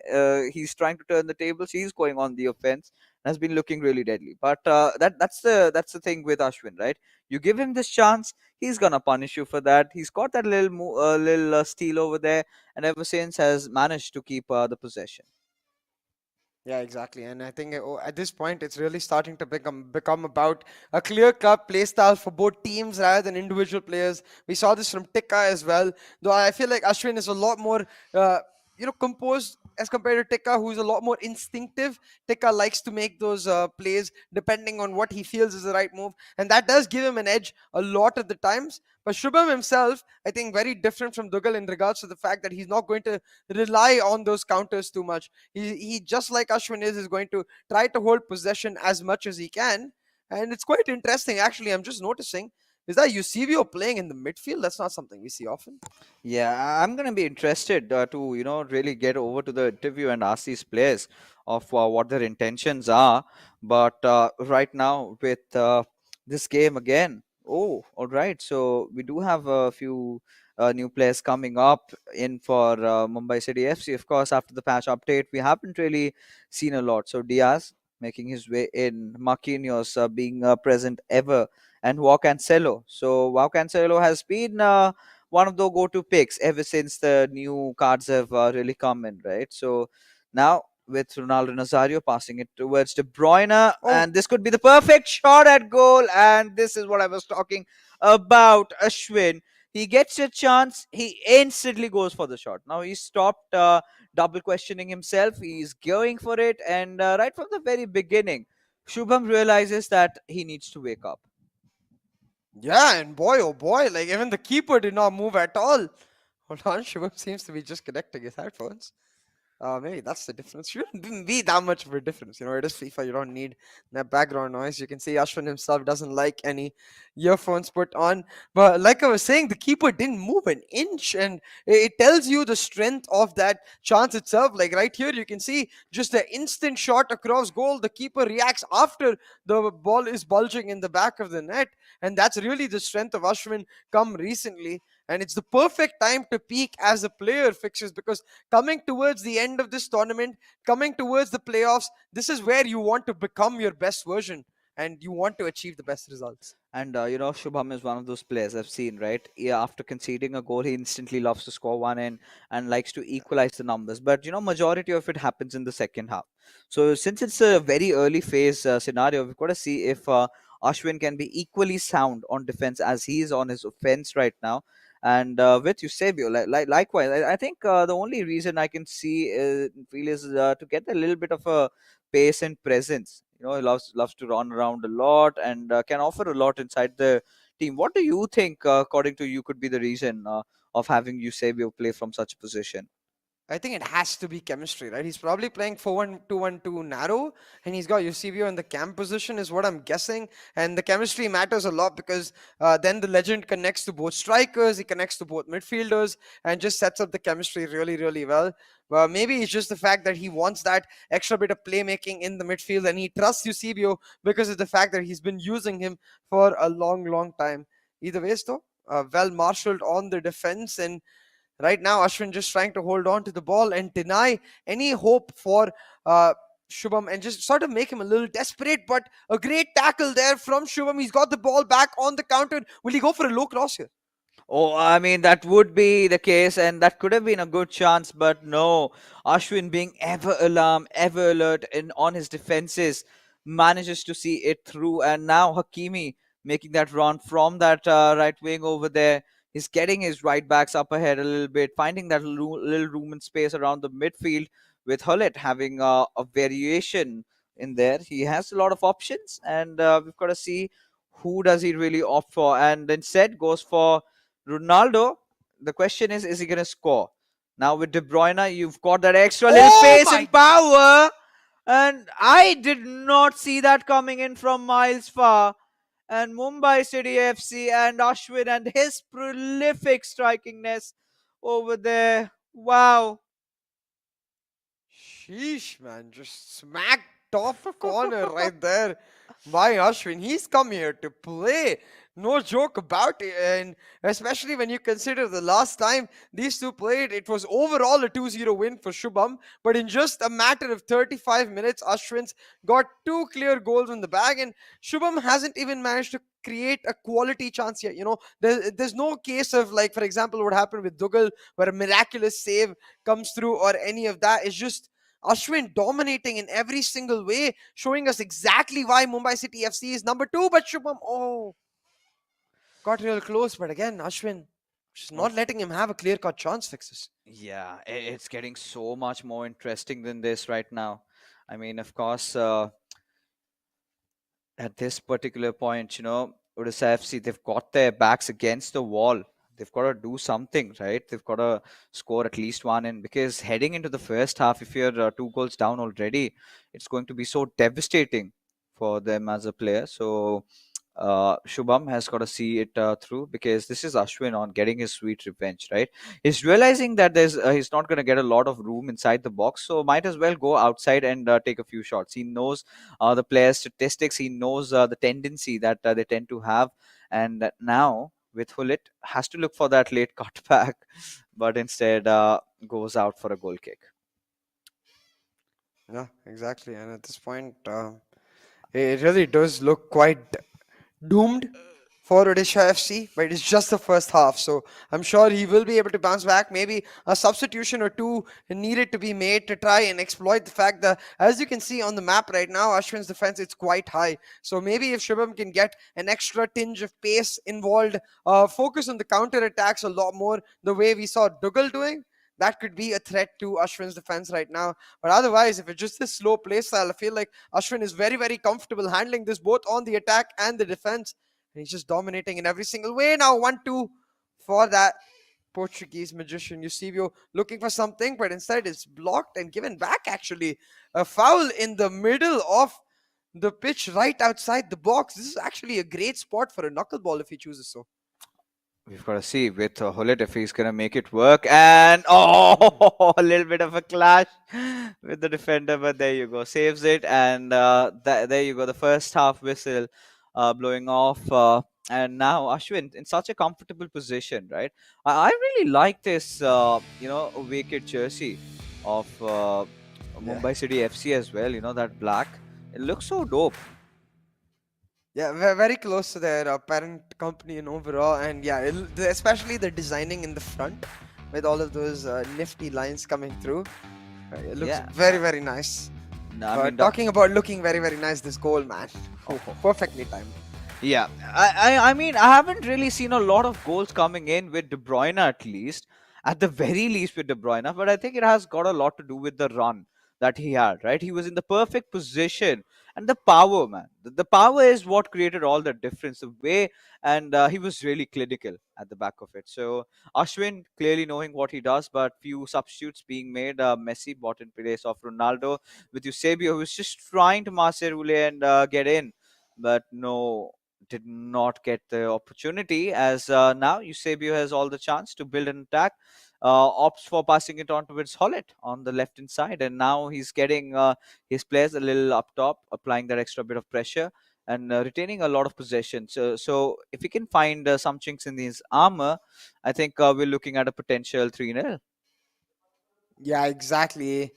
he's trying to turn the tables. He's going on the offense. Has been looking really deadly. But that's the thing with Ashwin, right? You give him this chance, he's gonna punish you for that. He's got that little steal over there, and ever since has managed to keep the possession. Yeah, exactly. And I think at this point, it's really starting to become about a clear-cut play style for both teams rather than individual players. We saw this from Tikka as well, though I feel like Ashwin is a lot more composed as compared to Tika, who's a lot more instinctive. Tika likes to make those plays depending on what he feels is the right move, and that does give him an edge a lot of the times. But Shubham himself, I think, very different from Dugal in regards to the fact that he's not going to rely on those counters too much. He just like Ashwin is going to try to hold possession as much as he can, and it's quite interesting. Actually, I'm just noticing is that Eusebio playing in the midfield. That's not something we see often. Yeah, I'm going to be interested to, really get over to the interview and ask these players of what their intentions are. But right now, with this game again, oh, all right. So we do have a few new players coming up in for Mumbai City FC. Of course, after the patch update, we haven't really seen a lot. So Diaz making his way in, Marquinhos being present ever, and Joao Cancelo. So Joao Cancelo has been. One of the go-to picks ever since the new cards have really come in, right? So now with Ronaldo Nazario passing it towards De Bruyne, Oh, and this could be the perfect shot at goal. And this is what I was talking about. Ashwin, he gets a chance, he instantly goes for the shot. Now he stopped double questioning himself. He's going for it, and right from the very beginning, Shubham realizes that he needs to wake up. yeah, and boy, oh boy, like even the keeper did not move at all. Hold on, Shubham seems to be just connecting his headphones. Maybe that's the difference. Shouldn't be that much of a difference. It is FIFA. You don't need that background noise. You can see Ashwin himself doesn't like any earphones put on. But like I was saying, the keeper didn't move an inch, and it tells you the strength of that chance itself. Like right here, you can see just the instant shot across goal. The keeper reacts after the ball is bulging in the back of the net, and that's really the strength of Ashwin come recently. And it's the perfect time to peak as a player, fixes, because coming towards the end of this tournament, coming towards the playoffs, this is where you want to become your best version and you want to achieve the best results. And Shubham is one of those players I've seen, right? Yeah, after conceding a goal, he instantly loves to score one in and likes to equalize the numbers. But majority of it happens in the second half. So since it's a very early phase scenario, we've got to see if Ashwin can be equally sound on defense as he is on his offense right now. And with Eusebio, likewise, I think the only reason I can see feel is to get a little bit of a pace and presence. He loves to run around a lot and can offer a lot inside the team. What do you think, according to you, could be the reason of having Eusebio play from such a position? I think it has to be chemistry, right? He's probably playing 4-1-2-1-2 narrow, and he's got Eusebio in the cam position, is what I'm guessing. And the chemistry matters a lot because then the legend connects to both strikers, he connects to both midfielders, and just sets up the chemistry really, really well. Maybe it's just the fact that he wants that extra bit of playmaking in the midfield, and he trusts Eusebio because of the fact that he's been using him for a long, long time. Either ways, though, well marshaled on the defense, and right now, Ashwin just trying to hold on to the ball and deny any hope for Shubham and just sort of make him a little desperate. But a great tackle there from Shubham. He's got the ball back on the counter. Will he go for a low cross here? Oh, I mean, that would be the case, and that could have been a good chance, but no. Ashwin, being ever alarmed, ever alert, and on his defenses, manages to see it through. And now Hakimi making that run from that right wing over there. He's getting his right backs up ahead a little bit, finding that little room and space around the midfield, with Hullet having a variation in there. He has a lot of options, and we've got to see who does he really opt for. And instead goes for Ronaldo. The question is he going to score? Now with De Bruyne, you've got that extra little Oh pace my! and power. And I did not see that coming in from miles far. And Mumbai City FC and Ashwin and his prolific strikingness over there. Wow. Sheesh, man. Just smack top corner right there by Ashwin. He's come here to play. No joke about it. And especially when you consider the last time these two played, it was overall a 2-0 win for Shubham. But in just a matter of 35 minutes, Ashwin's got two clear goals in the bag. And Shubham hasn't even managed to create a quality chance yet. There's no case of, like, for example, what happened with Dougal, where a miraculous save comes through or any of that. It's just Ashwin dominating in every single way, showing us exactly why Mumbai City FC is number two. But Shubham, got real close. But again, Ashwin. Just Oh, not letting him have a clear-cut chance fixes. yeah, it's getting so much more interesting than this right now. I mean, of course, at this particular point, Odisha FC, they've got their backs against the wall. They've got to do something, right? They've got to score at least one in, because heading into the first half, if you're 2 goals down already, it's going to be so devastating for them as a player. So Shubham has got to see it through, because this is Ashwin on getting his sweet revenge, right? He's realizing that he's not going to get a lot of room inside the box, so might as well go outside and take a few shots. He knows the players' statistics, he knows the tendency that they tend to have, and that now with Hullet has to look for that late cutback, but instead goes out for a goal kick. Yeah, exactly. And at this point, it really does look quite doomed for Odisha FC, but it's just the first half. So I'm sure he will be able to bounce back. Maybe a substitution or two needed to be made to try and exploit the fact that, as you can see on the map right now, Ashwin's defense it's quite high. So maybe if Shubham can get an extra tinge of pace involved, focus on the counter attacks a lot more, the way we saw Dougal doing. That could be a threat to Ashwin's defense right now. But otherwise, if it's just this slow play style, I feel like Ashwin is very, very comfortable handling this both on the attack and the defense. And he's just dominating in every single way. Now 1-2 for that Portuguese magician Eusebio, looking for something, but instead it's blocked and given back. Actually, a foul in the middle of the pitch, right outside the box. This is actually a great spot for a knuckleball if he chooses so. We've got to see with Hullet if he's going to make it work. And oh, a little bit of a clash with the defender, but there you go. Saves it. And there you go. The first half whistle blowing off. And now Ashwin in such a comfortable position, right? I really like this, wicked jersey of Yeah. Mumbai City FC as well. That black. It looks so dope. Yeah, very close to their parent company and overall, and yeah, especially the designing in the front with all of those nifty lines coming through. It looks Yeah. very, very nice. I mean, Talking about looking very, very nice, this goal, man. Oh, perfectly timed. yeah, I mean, I haven't really seen a lot of goals coming in with De Bruyne, at the very least with De Bruyne, but I think it has got a lot to do with the run that he had, right? He was in the perfect position, and the power, man. The power is what created all the difference. The way, and he was really clinical at the back of it. So Ashwin clearly knowing what he does, but few substitutes being made. Messi bought in place of Ronaldo with Eusebio, who was just trying to master and get in, but no, did not get the opportunity, as now Eusebio has all the chance to build an attack, opts for passing it on towards Hollet on the left hand side, and now he's getting his players a little up top, applying that extra bit of pressure and retaining a lot of possession. So if we can find some chinks in his armor, I think we're looking at a potential 3-0. Yeah, exactly.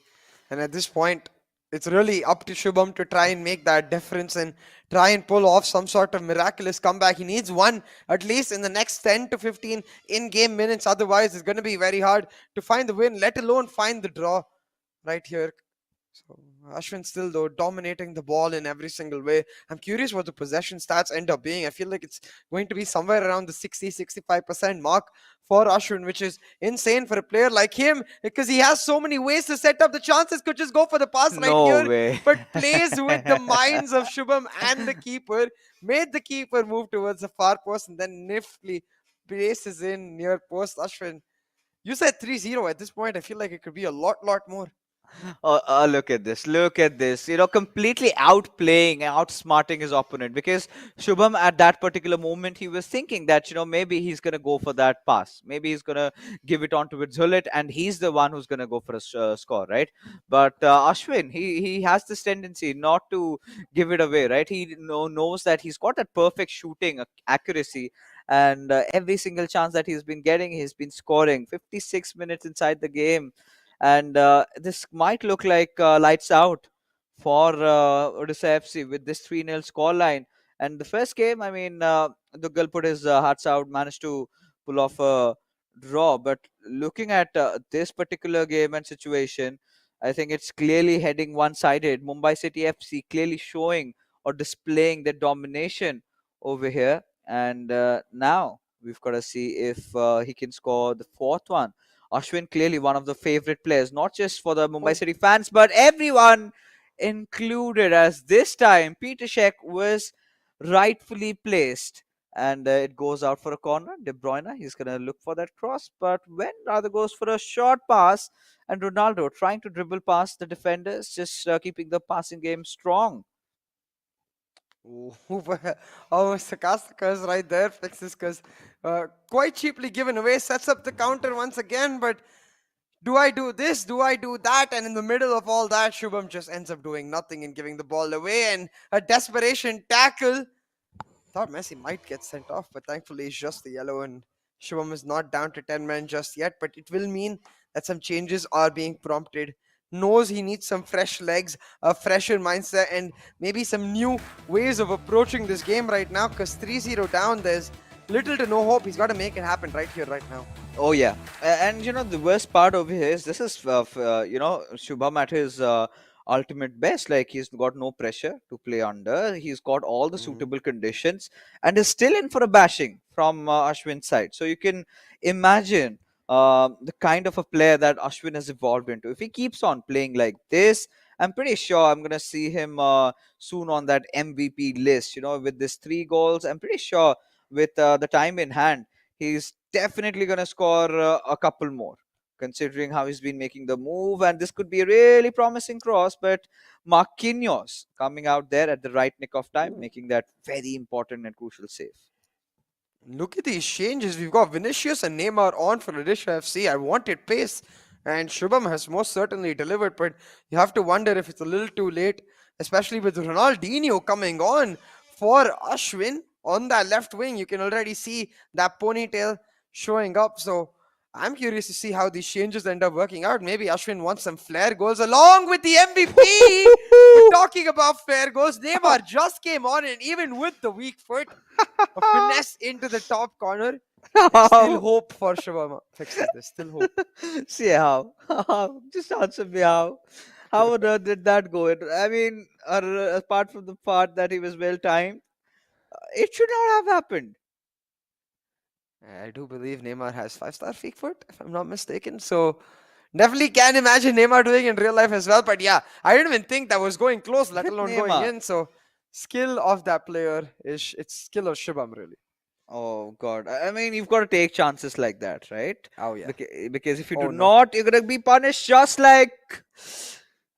And at this point, it's really up to Shubham to try and make that difference and try and pull off some sort of miraculous comeback. He needs one at least in the next 10 to 15 in game minutes. Otherwise, it's going to be very hard to find the win, let alone find the draw right here. So Ashwin still though dominating the ball in every single way. I'm curious what the possession stats end up being. I feel like it's going to be somewhere around the 60-65% mark for Ashwin, which is insane for a player like him because he has so many ways to set up the chances. Could just go for the pass right No here, way. but plays with the minds of Shubham and the keeper. Made the keeper move towards the far post and then niftily places in near post. Ashwin, you said 3-0 at this point. I feel like it could be a lot more. Oh, look at this. Look at this. Completely outplaying and outsmarting his opponent, because Shubham at that particular moment he was thinking that maybe he's gonna go for that pass. Maybe he's gonna give it on to Zullet, and he's the one who's gonna go for a score, right? But Ashwin, he has this tendency not to give it away, right? He knows that he's got that perfect shooting accuracy, and every single chance that he's been getting, he's been scoring. 56 minutes inside the game, and this might look like lights out for Odisha FC with this 3-0 scoreline. And the first game, I mean, Duggal put his hearts out, managed to pull off a draw. But looking at this particular game and situation, I think it's clearly heading one-sided. Mumbai City FC clearly showing or displaying their domination over here. And now We've got to see if he can score the fourth one. Ashwin, clearly one of the favorite players, not just for the Mumbai Oh, City fans, but everyone included, as this time Peter Cech was rightfully placed. And it goes out for a corner. De Bruyne, he's going to look for that cross, but when rather goes for a short pass, and Ronaldo trying to dribble past the defenders, just keeping the passing game strong. ooh, oh, Sakastakas right there fixes because quite cheaply given away, sets up the counter once again. But do I do this? Do I do that? And in the middle of all that, Shubham just ends up doing nothing and giving the ball away. And a desperation tackle. Thought Messi might get sent off, but thankfully it's just the yellow. And Shubham is not down to 10 men just yet. But it will mean that some changes are being prompted. Knows he needs some fresh legs, a fresher mindset, and maybe some new ways of approaching this game right now. Because 3-0 down, there's little to no hope. He's got to make it happen right here, right now. Oh yeah, and the worst part over here is this is Shubham at his ultimate best. Like he's got no pressure to play under. He's got all the Mhm. suitable conditions, and is still in for a bashing from Ashwin's side. So you can imagine the kind of a player that Ashwin has evolved into. If he keeps on playing like this, I'm pretty sure I'm gonna see him soon on that MVP list. With this 3 goals, I'm pretty sure with the time in hand he's definitely going to score a couple more, considering how he's been making the move. And this could be a really promising cross, but Marquinhos coming out there at the right nick of time, Ooh. making that very important and crucial save. Look at these changes. We've got Vinicius and Neymar on for Odisha FC. I wanted pace, and Shubham has most certainly delivered, but you have to wonder if it's a little too late, especially with Ronaldinho coming on for Ashwin on that left wing. You can already see that ponytail showing up. So I'm curious to see how these changes end up working out. Maybe Ashwin wants some flair goals along with the MVP. But talking about flair goals, Neymar just came on, and even with the weak foot, a finesse into the top corner, and still How? hope for Shavama fixes this. Still hope. See how? Just answer me how. How on earth did that go? I mean, apart from the part that he was well timed, it should not have happened. I do believe Neymar has 5-star fake foot, if I'm not mistaken. So definitely can imagine Neymar doing in real life as well. But yeah, I didn't even think that was going close, let With alone going Neymar. in. So skill of that player is it's skill of Shubham really. Oh God! I mean, you've got to take chances like that, right? Oh yeah. Because if you do Oh no. not, you're gonna be punished just like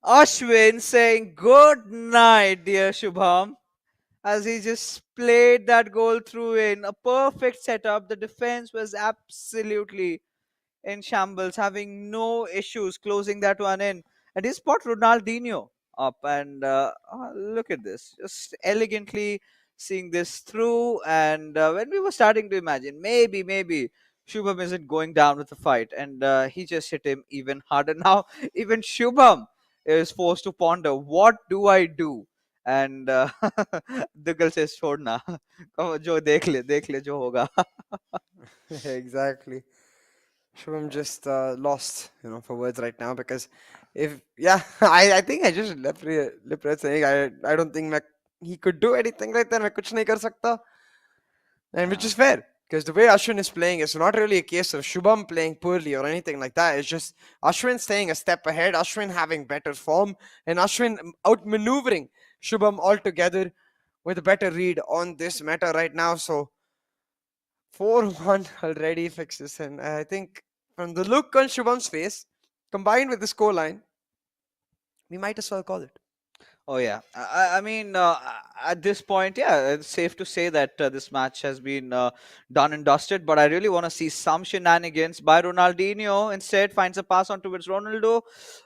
Ashwin saying good night, dear Shubham, as he just played that goal through in a perfect setup. The defense was absolutely in shambles, having no issues closing that one in. And he spot Ronaldinho up, and look at this, just elegantly seeing this through. And when we were starting to imagine maybe Shubham isn't going down with the fight, and he just hit him even harder. Now even Shubham is forced to ponder, what do I do? And Dugal says, छोड़ना जो देख ले जो होगा. Exactly. Shubham just lost, for words right now because if yeah, I think I just lip read saying I don't think he could do anything right there. मैं कुछ नहीं कर सकता, and which Uh, is fair because the way Ashwin is playing, it's not really a case of Shubham playing poorly or anything like that. It's just Ashwin staying a step ahead, Ashwin having better form, and Ashwin outmaneuvering Shubham altogether with a better read on this meta right now. So 4-1 already fixes, and I think from the look on Shubham's face, combined with the scoreline, we might as well call it. Oh yeah, I mean, at this point, yeah, it's safe to say that this match has been done and dusted. But I really want to see some shenanigans by Ronaldinho. Instead, finds a pass on towards Ronaldo.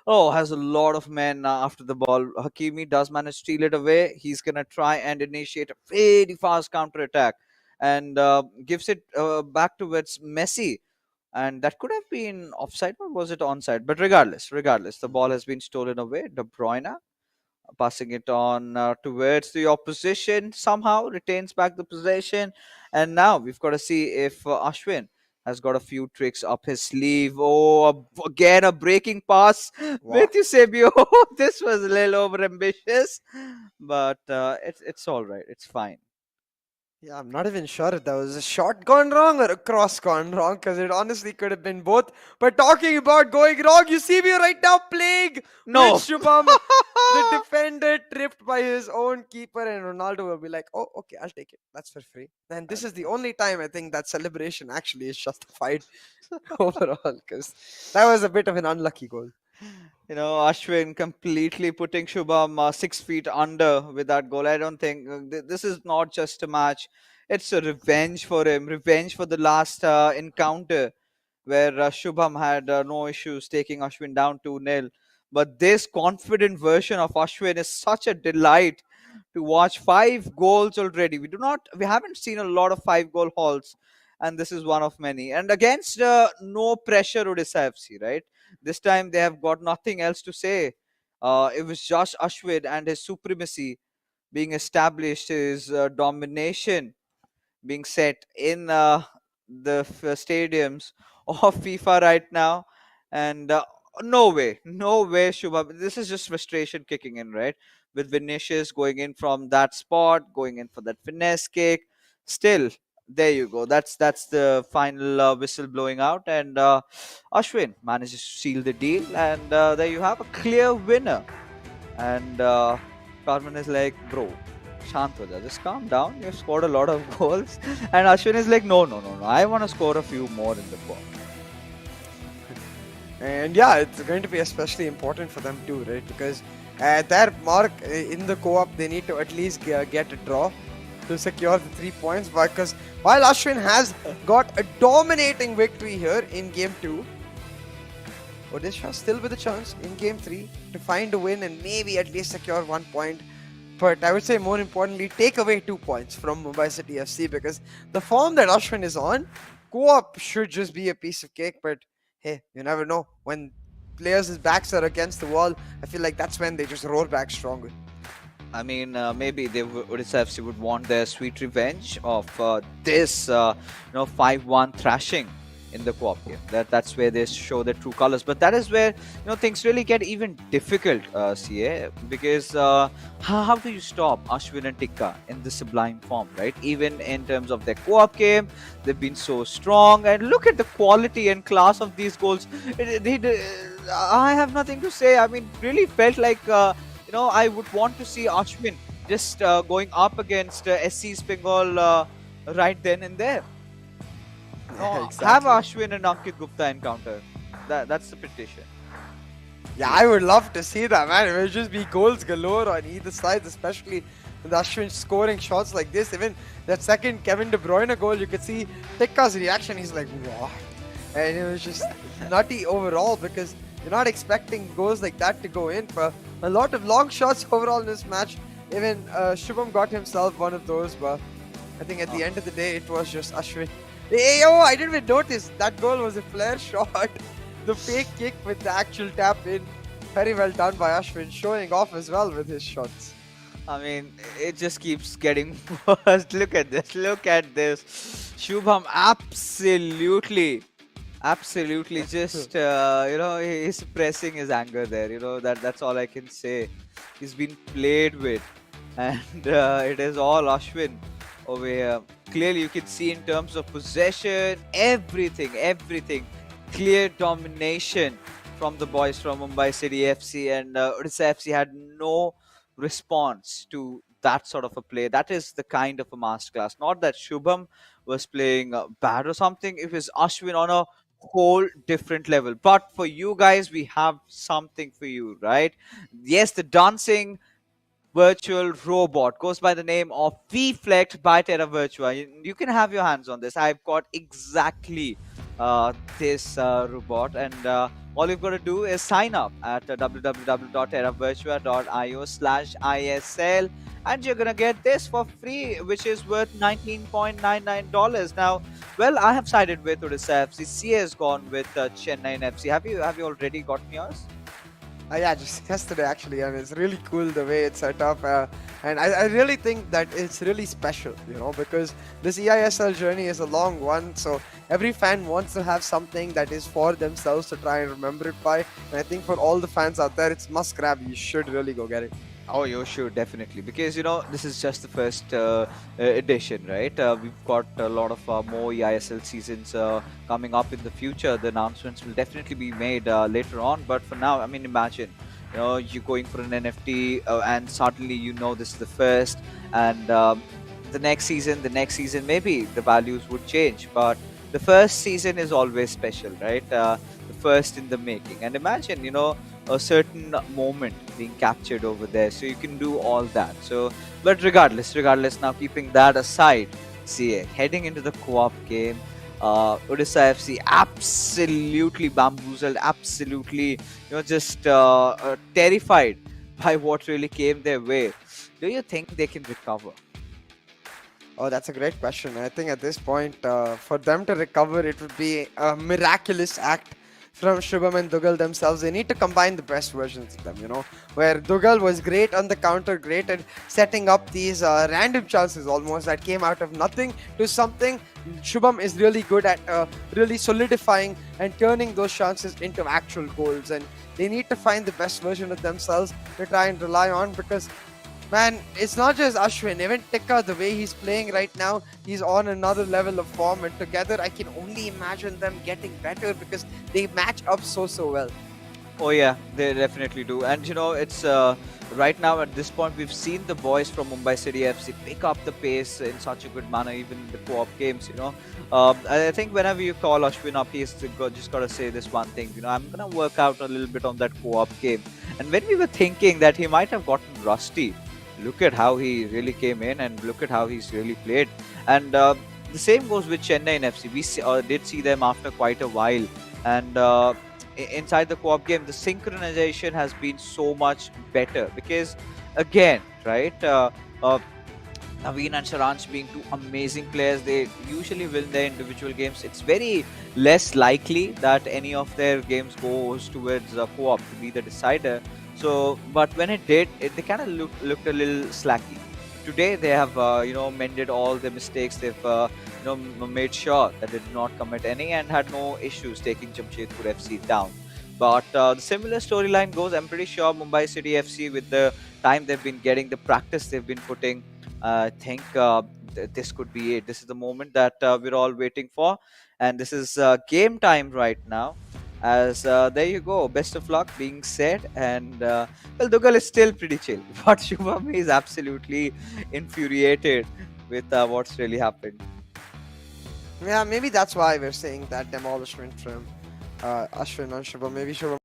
Oh, has a lot of men after the ball. Hakimi does manage to steal it away. He's gonna try and initiate a very fast counter attack, and gives it back towards Messi. And that could have been offside, or was it onside? But regardless, the ball has been stolen away. De Bruyne passing it on towards the opposition, somehow retains back the possession. And now we've got to see if Ashwin has got a few tricks up his sleeve. Oh, again a breaking pass with What? Eusebio. This was a little over ambitious, but it's all right. It's fine. Yeah, I'm not even sure if that was a shot gone wrong or a cross gone wrong, because it honestly could have been both. But talking about going wrong, you see me right now playing with No. Shubham. The defender tripped by his own keeper, and Ronaldo will be like, "Oh, okay, I'll take it. That's for free." Then this is the only time I think that celebration actually is justified overall, because that was a bit of an unlucky goal. Ashwin completely putting Shubham 6 feet under with that goal. I don't think this is not just a match. It's a revenge for him, revenge for the last encounter where Shubham had no issues taking Ashwin down 2-0. But this confident version of Ashwin is such a delight to watch. 5 goals already. We haven't seen a lot of 5 goal hauls, and this is one of many. And against no pressure Odisha FC, right? This time they have got nothing else to say. It was just Ashwin and his supremacy being established, his domination being set in the stadiums of FIFA right now. And no way, Shubham. This is just frustration kicking in, right? With Vinicius going in from that spot, going in for that finesse kick. Still, there you go. That's the final whistle blowing out, and Ashwin manages to seal the deal, and there you have a clear winner. And Carmen is like, bro, shant ho ja, just calm down. You've scored a lot of goals. And Ashwin is like, no. I want to score a few more in the cup. And yeah, it's going to be especially important for them too, right? Because at their mark in the co-op, they need to at least get a draw to secure the 3 points. Because while Ashwin has got a dominating victory here in game 2, Odisha still with a chance in game 3 to find a win and maybe at least secure 1 point. But I would say more importantly, take away 2 points from Mumbai City FC, because the form that Ashwin is on, co-op should just be a piece of cake. But hey, you never know. When players' backs are against the wall, I feel like that's when they just roar back stronger. I mean, maybe Odisha FC would want their sweet revenge of this, 5-1 thrashing in the co-op game. That's where they show their true colors. But that is where things really get even difficult, CA, because how do you stop Ashwin and Tikka in the sublime form, right? Even in terms of their co-op game, they've been so strong. And look at the quality and class of these goals. I have nothing to say. I mean, really felt like. I would want to see Ashwin just going up against SC's Bengal right then and there. Have Exactly. Ashwin and Ankit Gupta encounter. That's the petition. Yeah, I would love to see that, man. It would just be goals galore on either side, especially with Ashwin scoring shots like this. Even that second Kevin De Bruyne goal, you could see Tikka's reaction. He's like, what? And it was just nutty overall, because you're not expecting goals like that to go in. For a lot of long shots overall in this match. Even Shubham got himself one of those, but I think at the end of the day, it was just Ashwin. Hey, oh, I didn't even notice that goal was a flare shot. The fake kick with the actual tap in. Very well done by Ashwin, showing off as well with his shots. I mean, it just keeps getting worse. Look at this. Look at this. Shubham absolutely just he's suppressing his anger there. That's all I can say. He's been played with, and it is all Ashwin over here. Clearly you can see in terms of possession, everything, clear domination from the boys from Mumbai City FC, and Odisha FC had no response to that sort of a play. That is the kind of a masterclass. Not that Shubham was playing bad or something. It was Ashwin on a whole different level. But for you guys, we have something for you, right? Yes, the dancing virtual robot goes by the name of Vflect by Terra Virtua. You can have your hands on this. I've got exactly this robot, and all you've got to do is sign up at www.terravirtua.io/ISL, and you're gonna get this for free, which is worth $19.99. Now, well, I have sided with Odisha FC. CA has gone with Chennai FC. Have you already gotten yours? Yeah, just yesterday actually, and it's really cool the way it's set up. And I really think that it's really special, because this eISL journey is a long one. So every fan wants to have something that is for themselves to try and remember it by. And I think for all the fans out there, it's must grab. You should really go get it. Oh, you should definitely, because this is just the first edition, right? We've got a lot of more eISL seasons coming up in the future. The announcements will definitely be made later on, but for now, I mean, imagine, you're going for an NFT, and suddenly this is the first, and the next season, maybe the values would change, but the first season is always special, right? The first in the making, and imagine, a certain moment being captured over there, so you can do all that. So but regardless, now keeping that aside, see, heading into the co-op game, Odisha FC absolutely bamboozled, absolutely, just terrified by what really came their way. Do you think they can recover? Oh, that's a great question. I think at this point, for them to recover, it would be a miraculous act from Shubham and Dugal themselves. They need to combine the best versions of them, where Dugal was great on the counter, great at setting up these random chances almost that came out of nothing to something. Shubham is really good at really solidifying and turning those chances into actual goals. And they need to find the best version of themselves to try and rely on, because man, it's not just Ashwin. Even Tikka, the way he's playing right now, he's on another level of form. And together, I can only imagine them getting better because they match up so well. Oh yeah, they definitely do. And it's right now at this point we've seen the boys from Mumbai City FC pick up the pace in such a good manner, even in the co-op games. I think whenever you call Ashwin up, he's just got to say this one thing. I'm gonna work out a little bit on that co-op game. And when we were thinking that he might have gotten rusty, look at how he really came in, and look at how he's really played. And the same goes with Chennai and FC. Did see them after quite a while, and inside the co-op game, the synchronization has been so much better because, again, right? Naveen and Saransh being two amazing players, they usually win their individual games. It's very less likely that any of their games goes towards co-op to be the decider. So, but when it did, they kind of looked a little slacky. Today they have mended all the mistakes. They've made sure that they did not commit any and had no issues taking Jamshedpur FC down. But the similar storyline goes. I'm pretty sure Mumbai City FC, with the time they've been getting, the practice they've been putting, I think this could be it. This is the moment that we're all waiting for, and this is game time right now. As there you go, best of luck being said, and well, Dougal is still pretty chill, but Shubham is absolutely infuriated with what's really happened. Yeah, maybe that's why we're saying that demolishment from Ashwin and Shubham. Maybe Shubham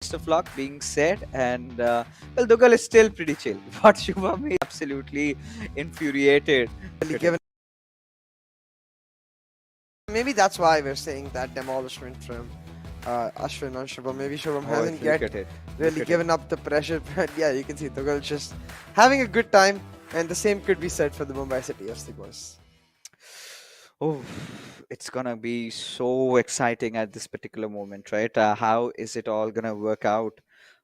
Best of luck being said, and well, Dougal is still pretty chill, but Shubham is absolutely infuriated. really given. Maybe that's why we're saying that demolishment from Ashwin and Shubham. Maybe Shubham Oh, hasn't look yet at it. really Look at given up the pressure. But yeah, you can see Tugal just having a good time, and the same could be said for the Mumbai City FC boys. Oh, it's gonna be so exciting at this particular moment, right? How is it all gonna work out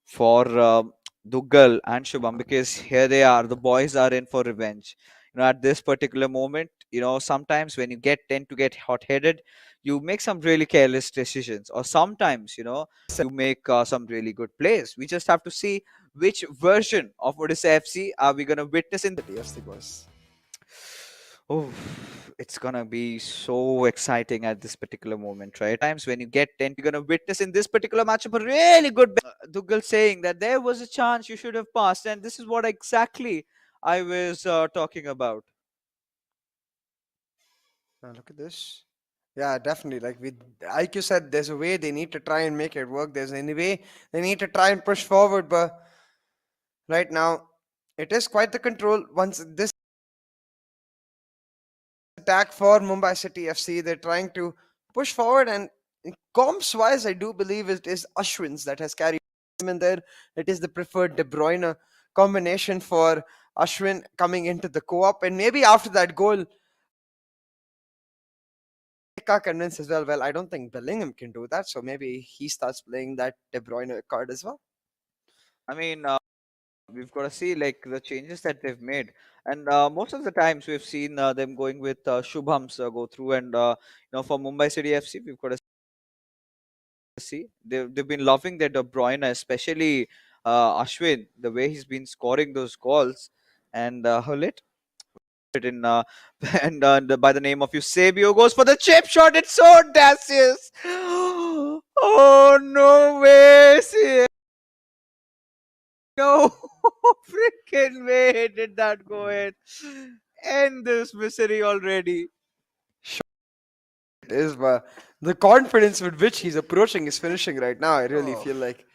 for Duggal and Shubham? Because here they are, the boys are in for revenge. At this particular moment, sometimes when you tend to get hot-headed, you make some really careless decisions, or sometimes, you make some really good plays. We just have to see which version of Odisha FC are we gonna witness in. City FC boys. Oh, it's gonna be so exciting at this particular moment, right? Times when you you're gonna witness in this particular matchup a really good Dougal saying that there was a chance you should have passed, and this is what exactly I was talking about. Now look at this. Yeah, definitely. Like you said, there's a way they need to try and make it work. There's any way they need to try and push forward, but right now it is quite the control. Once this attack for Mumbai City FC, they're trying to push forward, and comps wise, I do believe it is Ashwin's that has carried him in there. It is the preferred De Bruyne combination for Ashwin coming into the co-op, and maybe after that goal, Eka convinced as well. Well, I don't think Bellingham can do that, so maybe he starts playing that De Bruyne card as well. I mean, we've got to see like the changes that they've made, and most of the times we've seen them going with Shubhams go through, and for Mumbai City FC, we've got to see they've been loving their De Bruyne, especially Ashwin, the way he's been scoring those goals, and Hulit it in and by the name of Eusebio goes for the chip shot. It's so audacious. Oh no way! No freaking way did that go in. End this misery already. Sure, it is, but the confidence with which he's approaching his finishing right now, I really Oh, feel like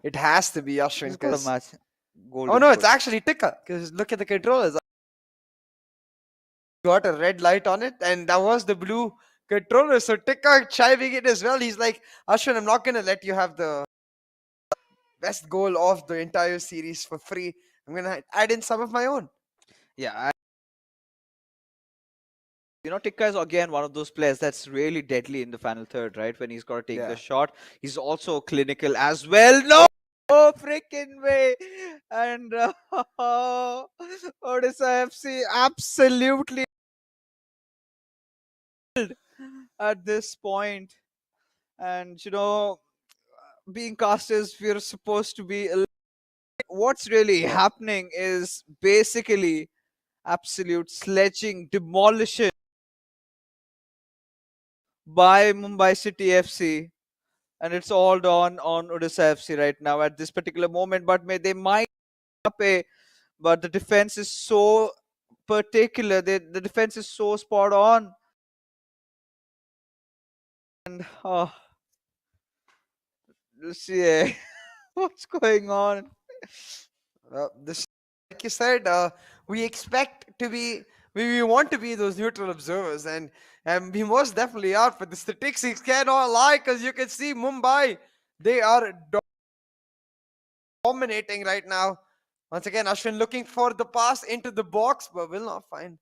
it has to be Ashwin. he's got a Because match oh golden no, it's foot. actually Tika. Because look at the controllers. Got a red light on it, and that was the blue controller. So Tika chiming in as well. He's like, Ashwin, I'm not gonna let you have the best goal of the entire series for free. I'm gonna add in some of my own. Yeah, Tikka is again one of those players that's really deadly in the final third, right? When he's got to take the Yeah. shot, he's also clinical as well. No, freaking way! And Odisha FC absolutely at this point. And being casters, we're supposed to be. What's really happening is basically absolute sledging, demolition by Mumbai City FC, and it's all on Odisha FC right now at this particular moment. But they might pay, but the defense is so particular. The defense is so spot on, and let's see what's going on. This, like you said, we expect to be, we want to be those neutral observers, and we most definitely are. But the statistics cannot lie, because you can see Mumbai, they are dominating right now. Once again, Ashwin looking for the pass into the box, but will not find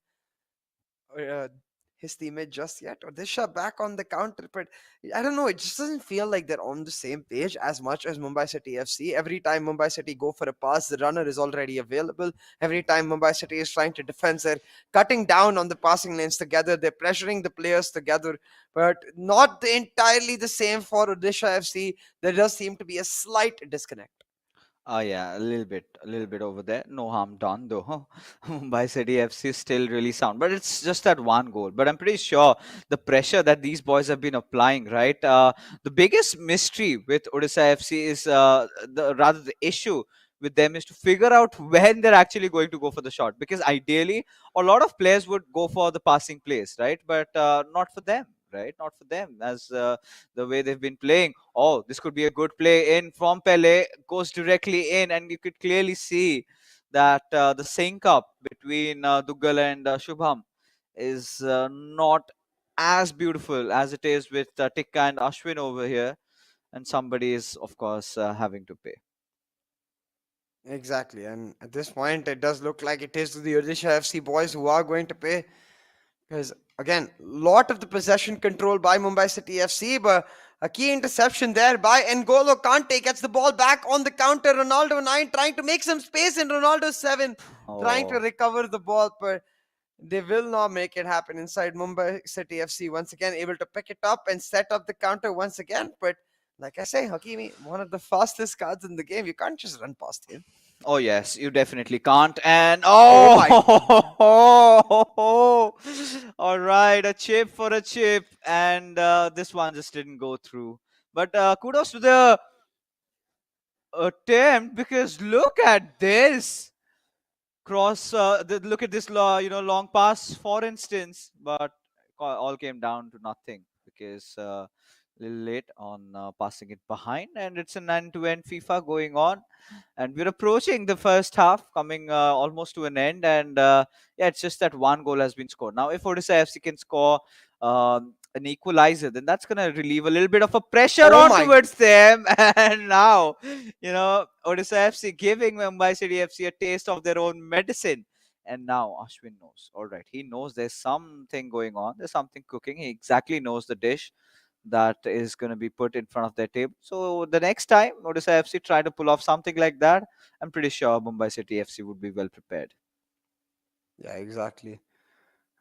uh, his teammate just yet. Odisha back on the counter, but I don't know. It just doesn't feel like they're on the same page as much as Mumbai City FC. Every time Mumbai City go for a pass, the runner is already available. Every time Mumbai City is trying to defend, they're cutting down on the passing lanes together. They're pressuring the players together, but not entirely the same for Odisha FC. There does seem to be a slight disconnect. Yeah, a little bit over there. No harm done though. Mumbai City FC is still really sound, but it's just that one goal. But I'm pretty sure the pressure that these boys have been applying, right? The biggest mystery with Odisha FC is the issue with them is to figure out when they're actually going to go for the shot. Because ideally, a lot of players would go for the passing plays, right? But not for them, right? Not for them, as the way they've been playing. Oh, this could be a good play in from Pele, goes directly in, and you could clearly see that the sync up between Duggal and Shubham is not as beautiful as it is with Tikka and Ashwin over here, and somebody is, of course, having to pay. Exactly, and at this point, it does look like it is the Odisha FC boys who are going to pay. Because again, lot of the possession control by Mumbai City FC, but a key interception there by N'Golo Kante gets the ball back on the counter. Ronaldo 9 trying to make some space, and Ronaldo 7 trying to Oh, recover the ball, but they will not make it happen inside Mumbai City FC. Once again, able to pick it up and set up the counter once again. But like I say, Hakimi, one of the fastest cards in the game. You can't just run past him. oh yes, you definitely can't. And Oh my. all right, a chip for a chip, and this one just didn't go through. But kudos to the attempt, because look at this look at this long pass, for instance, but all came down to nothing because little late on passing it behind, and it's an end-to-end FIFA going on, and we're approaching the first half, coming almost to an end, and yeah, it's just that one goal has been scored. Now, if Odisha FC can score an equalizer, then that's going to relieve a little bit of a pressure Oh on my. towards them. And now, Odisha FC giving Mumbai City FC a taste of their own medicine. And now Ashwin knows. All right, he knows there's something going on. There's something cooking. He exactly knows the dish that is going to be put in front of their table. So the next time Odisha FC try to pull off something like that, I'm pretty sure Mumbai City FC would be well prepared. Yeah, exactly.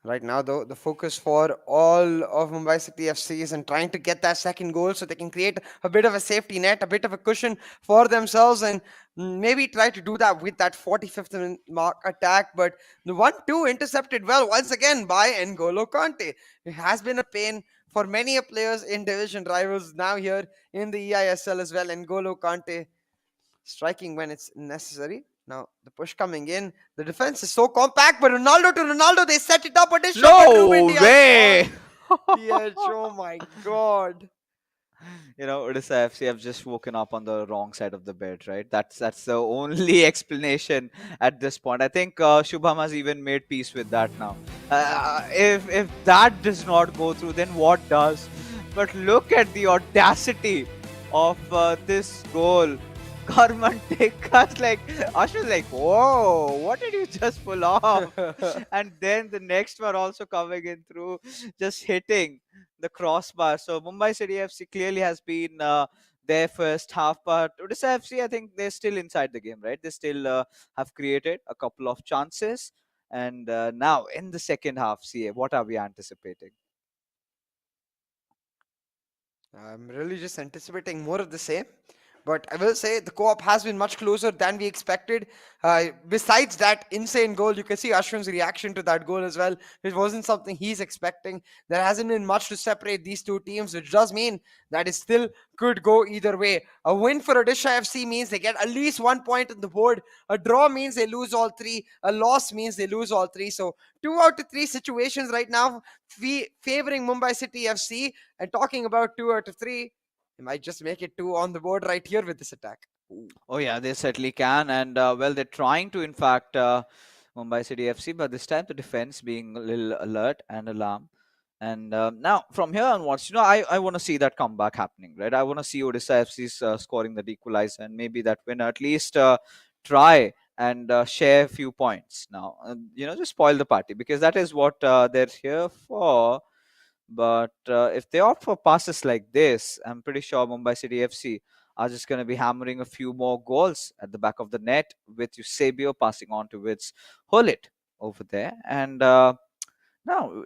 Right now, though, the focus for all of Mumbai City FC is in trying to get that second goal so they can create a bit of a safety net, a bit of a cushion for themselves, and maybe try to do that with that 45th minute mark attack. But the 1-2 intercepted well once again by N'Golo Kante. It has been a pain for many players in division rivals now here in the eISL as well. N'Golo Kante striking when it's necessary. Now the push coming in, the defense is so compact, but Ronaldo to Ronaldo, they set it up, Odisha, but Ruben No Diaz way! on the edge. Oh my god. Odisha FC have just woken up on the wrong side of the bed, right? That's the only explanation at this point. I think Shubham has even made peace with that now. If that does not go through, then what does? But look at the audacity of this goal. Karman Tekka's like, Ashwin's like, whoa, what did you just pull off? And then the next one also coming in through, just hitting the crossbar. So Mumbai City FC clearly has been their first half, but Odisha FC, I think they're still inside the game, right? They still have created a couple of chances. And now in the second half, CA, what are we anticipating? I'm really just anticipating more of the same. But I will say the co-op has been much closer than we expected. Besides that insane goal, you can see Ashwin's reaction to that goal as well. It wasn't something he's expecting. There hasn't been much to separate these two teams, which does mean that it still could go either way. A win for Odisha FC means they get at least 1 point on the board. A draw means they lose all three. A loss means they lose all three. So 2 out of 3 situations right now favoring Mumbai City FC. And talking about 2 out of 3, they might just make it 2 on the board right here with this attack. Ooh. Oh yeah, they certainly can, and well, they're trying to, in fact, Mumbai City FC, but this time the defense being a little alert and alarm. And now from here onwards, I want to see that comeback happening, right? I want to see Odisha FC's scoring that equalizer and maybe that winner at least try and share a few points. Now, just spoil the party because that is what they're here for. But if they opt for passes like this, I'm pretty sure Mumbai City FC are just going to be hammering a few more goals at the back of the net with Eusebio passing on towards Hullet over there. And now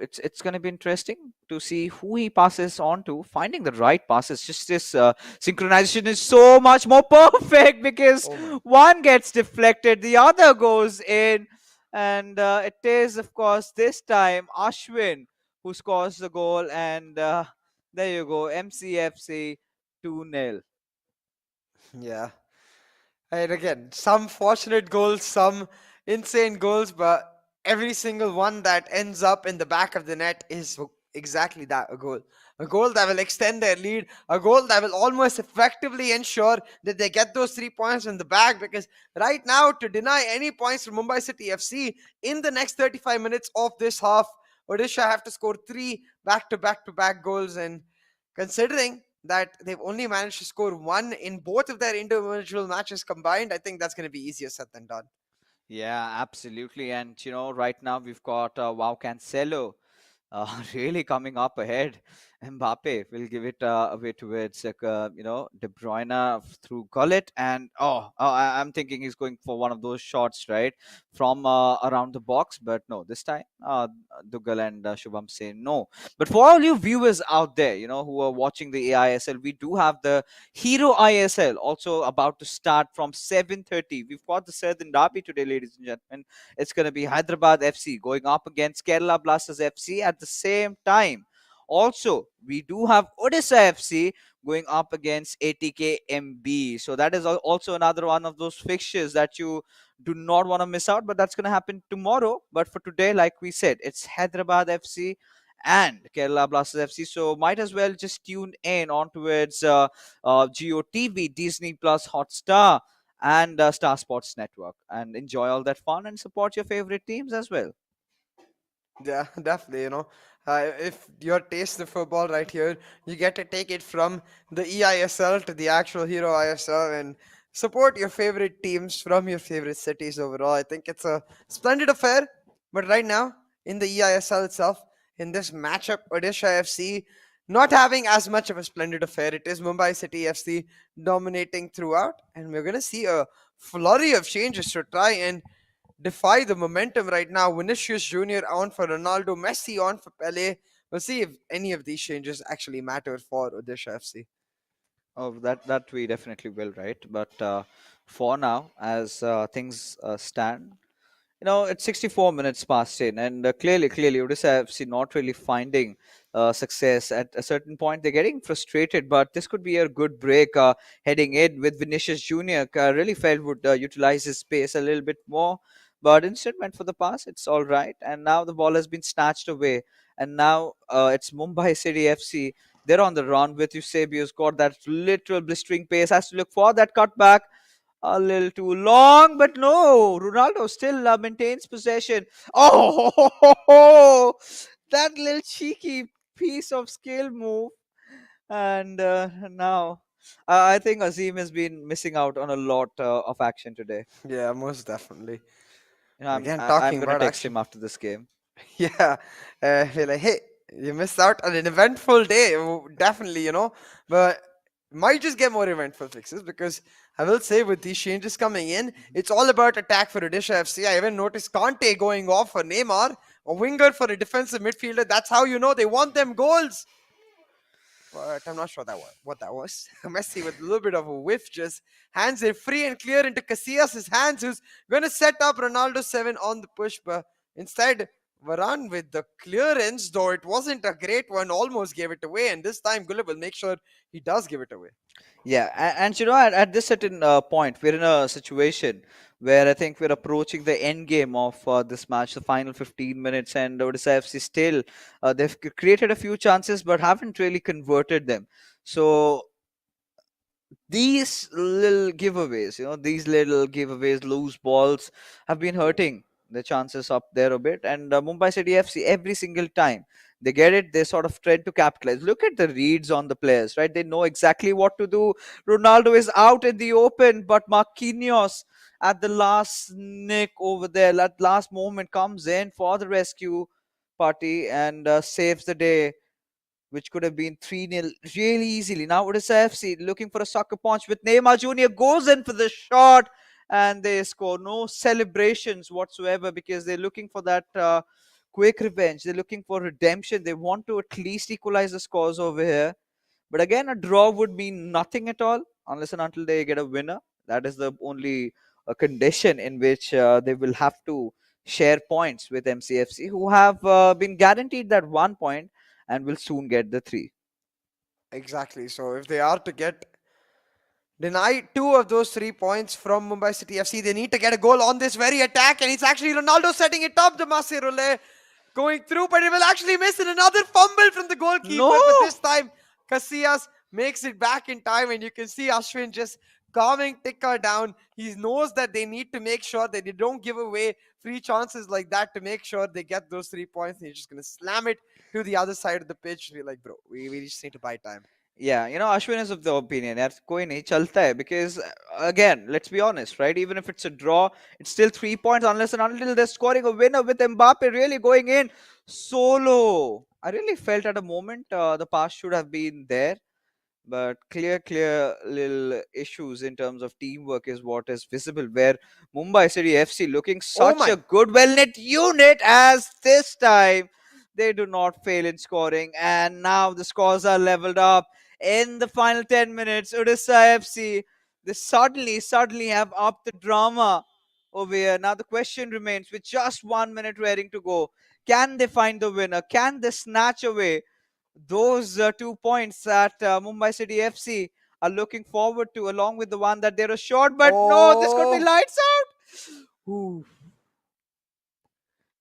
it's going to be interesting to see who he passes on to, finding the right passes. Just this synchronization is so much more perfect because Oh my. one gets deflected, the other goes in, and it is, of course, this time Ashwin who scores the goal, and there you go, MCFC 2-0. Yeah. And again, some fortunate goals, some insane goals, but every single one that ends up in the back of the net is exactly that, a goal. A goal that will extend their lead, a goal that will almost effectively ensure that they get those 3 points in the bag. Because right now, to deny any points from Mumbai City FC in the next 35 minutes of this half, Odisha have to score 3 back-to-back goals. And considering that they've only managed to score 1 in both of their individual matches combined, I think that's going to be easier said than done. Yeah, absolutely. And right now we've got Wow Cancelo really coming up ahead. Mbappe will give it away towards De Bruyne through Gullit, and I'm thinking he's going for one of those shots right from around the box, but no, this time Dougal and Shubham say no. But for all you viewers out there, who are watching the AISL, we do have the Hero ISL also about to start from 7:30. We've got the Southern Derby today, ladies and gentlemen. It's going to be Hyderabad FC going up against Kerala Blasters FC at the same time. Also, we do have Odisha FC going up against ATK MB. So that is also another one of those fixtures that you do not want to miss out. But that's going to happen tomorrow. But for today, like we said, it's Hyderabad FC and Kerala Blasters FC. So might as well just tune in on towards Geo TV, Disney Plus, Hotstar, and Star Sports Network, and enjoy all that fun and support your favorite teams as well. Yeah, definitely. If your taste of football right here, you get to take it from the eISL to the actual Hero ISL and support your favorite teams from your favorite cities overall. I think it's a splendid affair. But right now, in the eISL itself, in this matchup, Odisha FC not having as much of a splendid affair. It is Mumbai City FC dominating throughout, and we're going to see a flurry of changes to try and defy the momentum right now. Vinicius Jr. on for Ronaldo, Messi on for Pele. We'll see if any of these changes actually matter for Odisha FC. Oh, that we definitely will, right? But for now, as things stand, it's 64 minutes past in, and clearly, Odisha FC not really finding success. At a certain point, they're getting frustrated, but this could be a good break heading in with Vinicius Jr. Really felt would utilize his space a little bit more, but instead went for the pass. It's all right, and now the ball has been snatched away, and now it's Mumbai City FC. They're on the run with Eusebio's got that literal blistering pace, has to look for that cutback a little too long, but no, Ronaldo still maintains possession. Oh, that little cheeky piece of skill move. And now I think Azim has been missing out on a lot of action today. Yeah, most definitely. Again, I'm talking going to about text action. him after this game. Yeah, we're like, hey, you missed out on an eventful day. Definitely, but might just get more eventful fixes because I will say with these changes coming in, Mhm. it's all about attack for Odisha FC. I even noticed Conte going off for Neymar, a winger for a defensive midfielder. That's how you know they want them goals. But I'm not sure what that was. Messi with a little bit of a whiff just hands it free and clear into Casillas' hands, who's going to set up Ronaldo 7 on the push. But instead, Varane with the clearance, though it wasn't a great one, almost gave it away. And this time, Gullit will make sure he does give it away. Yeah, and at this certain point, we're in a situation where I think we're approaching the end game of this match, the final 15 minutes, and Odisha FC still they've created a few chances but haven't really converted them. So these little giveaways, loose balls have been hurting the chances up there a bit. And Mumbai City FC, every single time they get it, they sort of try to capitalize. Look at the reads on the players, right? They know exactly what to do. Ronaldo is out in the open, but Marquinhos at the last nick over there, at last moment, comes in for the rescue party and saves the day, which could have been 3-0 really easily. Now Odisha FC looking for a sucker punch with Neymar Jr. goes in for the shot and they score. No celebrations whatsoever because they're looking for that quick revenge. They're looking for redemption. They want to at least equalize the scores over here. But again, a draw would mean nothing at all unless and until they get a winner. That is the only condition in which they will have to share points with MCFC, who have been guaranteed that 1 point and will soon get the three. Exactly. So if they are to get denied 2 of those 3 points from Mumbai City FC, they need to get a goal on this very attack, and it's actually Ronaldo setting it up. The Masirule going through, but it will actually miss it. Another fumble from the goalkeeper, but No! this time Casillas makes it back in time, and you can see Ashwin just calming Tikka down. He knows that they need to make sure that they don't give away free chances like that to make sure they get those 3 points. And he's just going to slam it to the other side of the pitch. We're like, bro, we just need to buy time. Yeah, Ashwin is of the opinion यार कोई नहीं चलता है because again, let's be honest, right? Even if it's a draw, it's still 3 points unless and until they're scoring a winner with Mbappe really going in solo. I really felt at a moment the pass should have been there, but clear little issues in terms of teamwork is what is visible, where Mumbai City FC looking Oh such my. a good well-knit unit, as this time they do not fail in scoring, and now the scores are leveled up in the final 10 minutes. Odisha FC, they suddenly have upped the drama over here. Now the question remains, with just 1 minute remaining to go, can they find the winner? Can they snatch away those 2 points that Mumbai City FC are looking forward to, along with the one that they're assured? But no, this could be Oh. lights out. Ooh.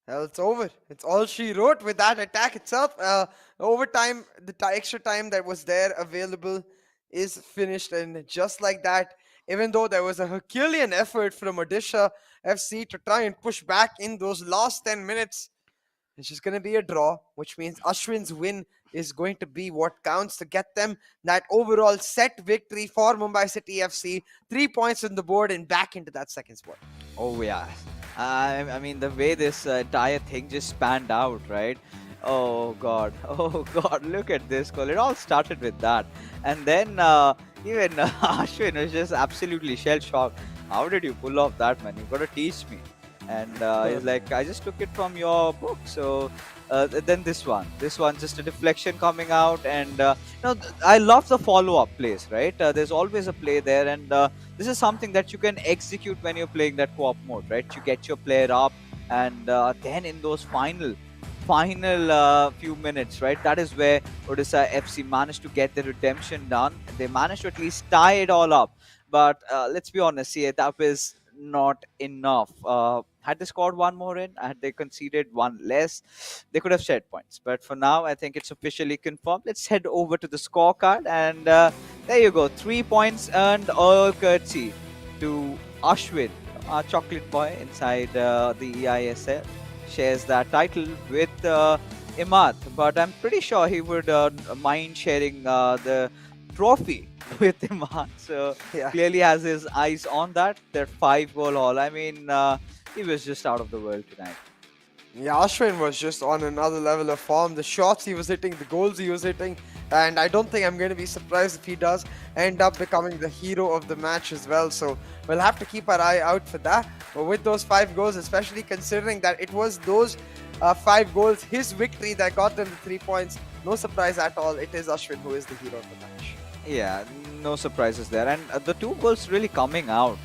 Well, it's over. It's all she wrote with that attack itself. Overtime, the extra time that was there available is finished, and just like that, even though there was a Herculean effort from Odisha FC to try and push back in those last 10 minutes, it's just going to be a draw, which means Ashwin's win is going to be what counts to get them that overall set victory for Mumbai City FC. 3 points on the board and back into that second spot. Oh yeah. I mean the way this entire thing just spanned out, right? Oh god, oh god, look at this goal. It all started with that, and then even Ashwin was just absolutely shell shocked. How did you pull off that, man? You gotta teach me. And he's like, I just took it from your book. So then this one, just a deflection coming out. And I love the follow-up plays, right? There's always a play there. And this is something that you can execute when you're playing that co-op mode, right? You get your player up, and then in those final few minutes, right? That is where Odisha FC managed to get the redemption done. They managed to at least tie it all up. But let's be honest here, that was not enough. Had they scored one more in, had they conceded one less, they could have shared points. But for now, I think it's officially confirmed. Let's head over to the scorecard, and there you go. 3 points earned, all courtesy to Ashwin, our chocolate boy inside the eISL. Shares that title with Imad, but I'm pretty sure he would mind sharing the trophy with Imad. So Yeah. clearly has his eyes on that. That 5 goal haul. I mean, he was just out of the world tonight. Yeah, Ashwin was just on another level of form. The shots he was hitting, the goals he was hitting, and I don't think I'm going to be surprised if he does end up becoming the hero of the match as well. So we'll have to keep our eye out for that. But with those 5 goals, especially considering that it was those 5 goals, his victory that got them the 3 points, no surprise at all. It is Ashwin who is the hero of the match. Yeah, no surprises there. And the 2 goals really coming out,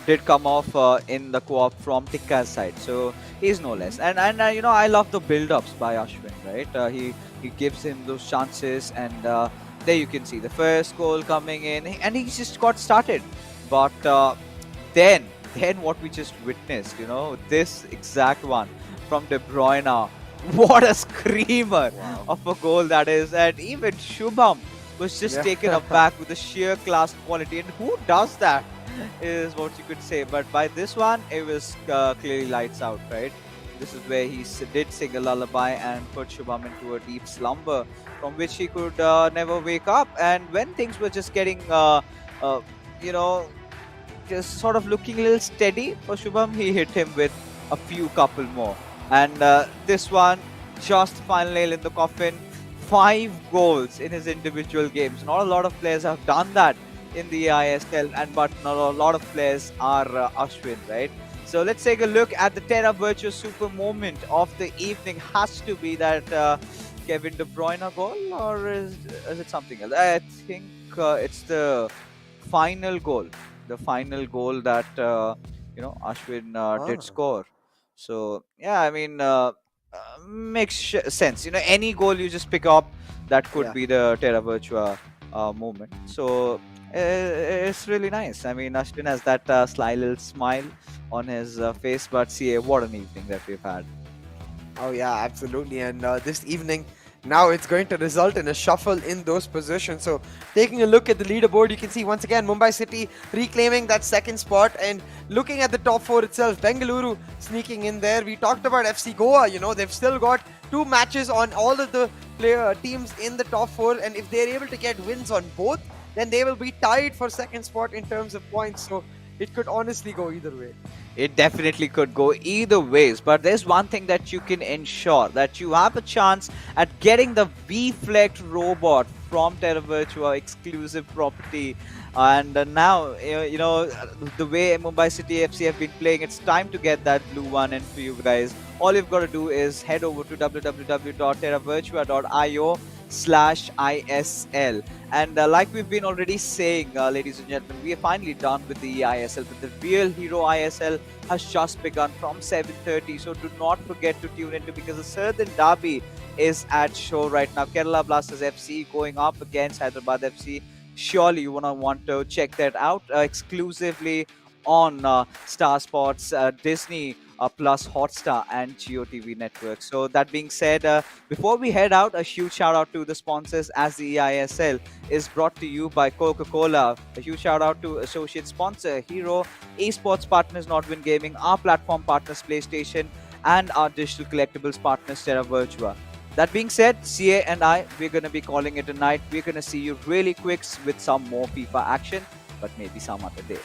did come off in the co-op from Tikka's side. So he's no less. And I love the build-ups by Ashwin, right? He gives him those chances, and there you can see the first goal coming in, and he just got started. But then, then what we just witnessed, this exact one from De Bruyne. What a screamer Wow. of a goal that is. And even Shubham was just Yeah. taken aback with the sheer class quality. And who does that is what you could say. But by this one, it was clearly lights out, right? This is where he did sing a lullaby and put Shubham into a deep slumber from which he could never wake up. And when things were just getting, you know, just sort of looking a little steady for Shubham, he hit him with a few couple more. And this one, just final nail in the coffin. 5 goals in his individual games. Not a lot of players have done that in the ISL, but not a lot of players are Ashwin, right? So let's take a look at the Terra Virtua super moment of the evening. Has to be that Kevin De Bruyne goal, or is it something else? I think it's the final goal. The final goal that Ashwin did Ah, score. So yeah, I mean, makes sense. Any goal you just pick up, that could yeah. be the Terra Virtua moment. So it's really nice. I mean, Ashwin has that sly little smile on his face. But see, what an evening that we've had. Oh yeah, absolutely. And this evening, now it's going to result in a shuffle in those positions. So taking a look at the leaderboard, you can see once again Mumbai City reclaiming that second spot, and looking at the top four itself, Bengaluru sneaking in there. We talked about FC Goa. They've still got 2 matches on all of the teams in the top four, and if they're able to get wins on both, then they will be tied for second spot in terms of points. So it could honestly go either way. It definitely could go either ways, but there's one thing that you can ensure, that you have a chance at getting the V-Flect robot from Terra Virtua exclusive property. And now, the way Mumbai City FC have been playing, it's time to get that blue one in for you guys. All you've got to do is head over to www.terravirtua.io/ISL. And like we've been already saying, ladies and gentlemen, we are finally done with the ISL, but the real hero ISL has just begun from 7:30. So do not forget to tune into, because the Southern Derby is at show right now. Kerala Blasters FC going up against Hyderabad FC. Surely you want to check that out exclusively on Star Sports, Disney Plus, Hotstar, and GeoTV network. So that being said, before we head out, a huge shout out to the sponsors, as the eISL is brought to you by Coca-Cola. A huge shout out to associate sponsor Hero, esports partners Nordwind Gaming, our platform partners PlayStation, and our digital collectibles partners Terra Virtua. That being said, CA and I, we're going to be calling it a night. We're going to see you really quick with some more FIFA action, but maybe some other day.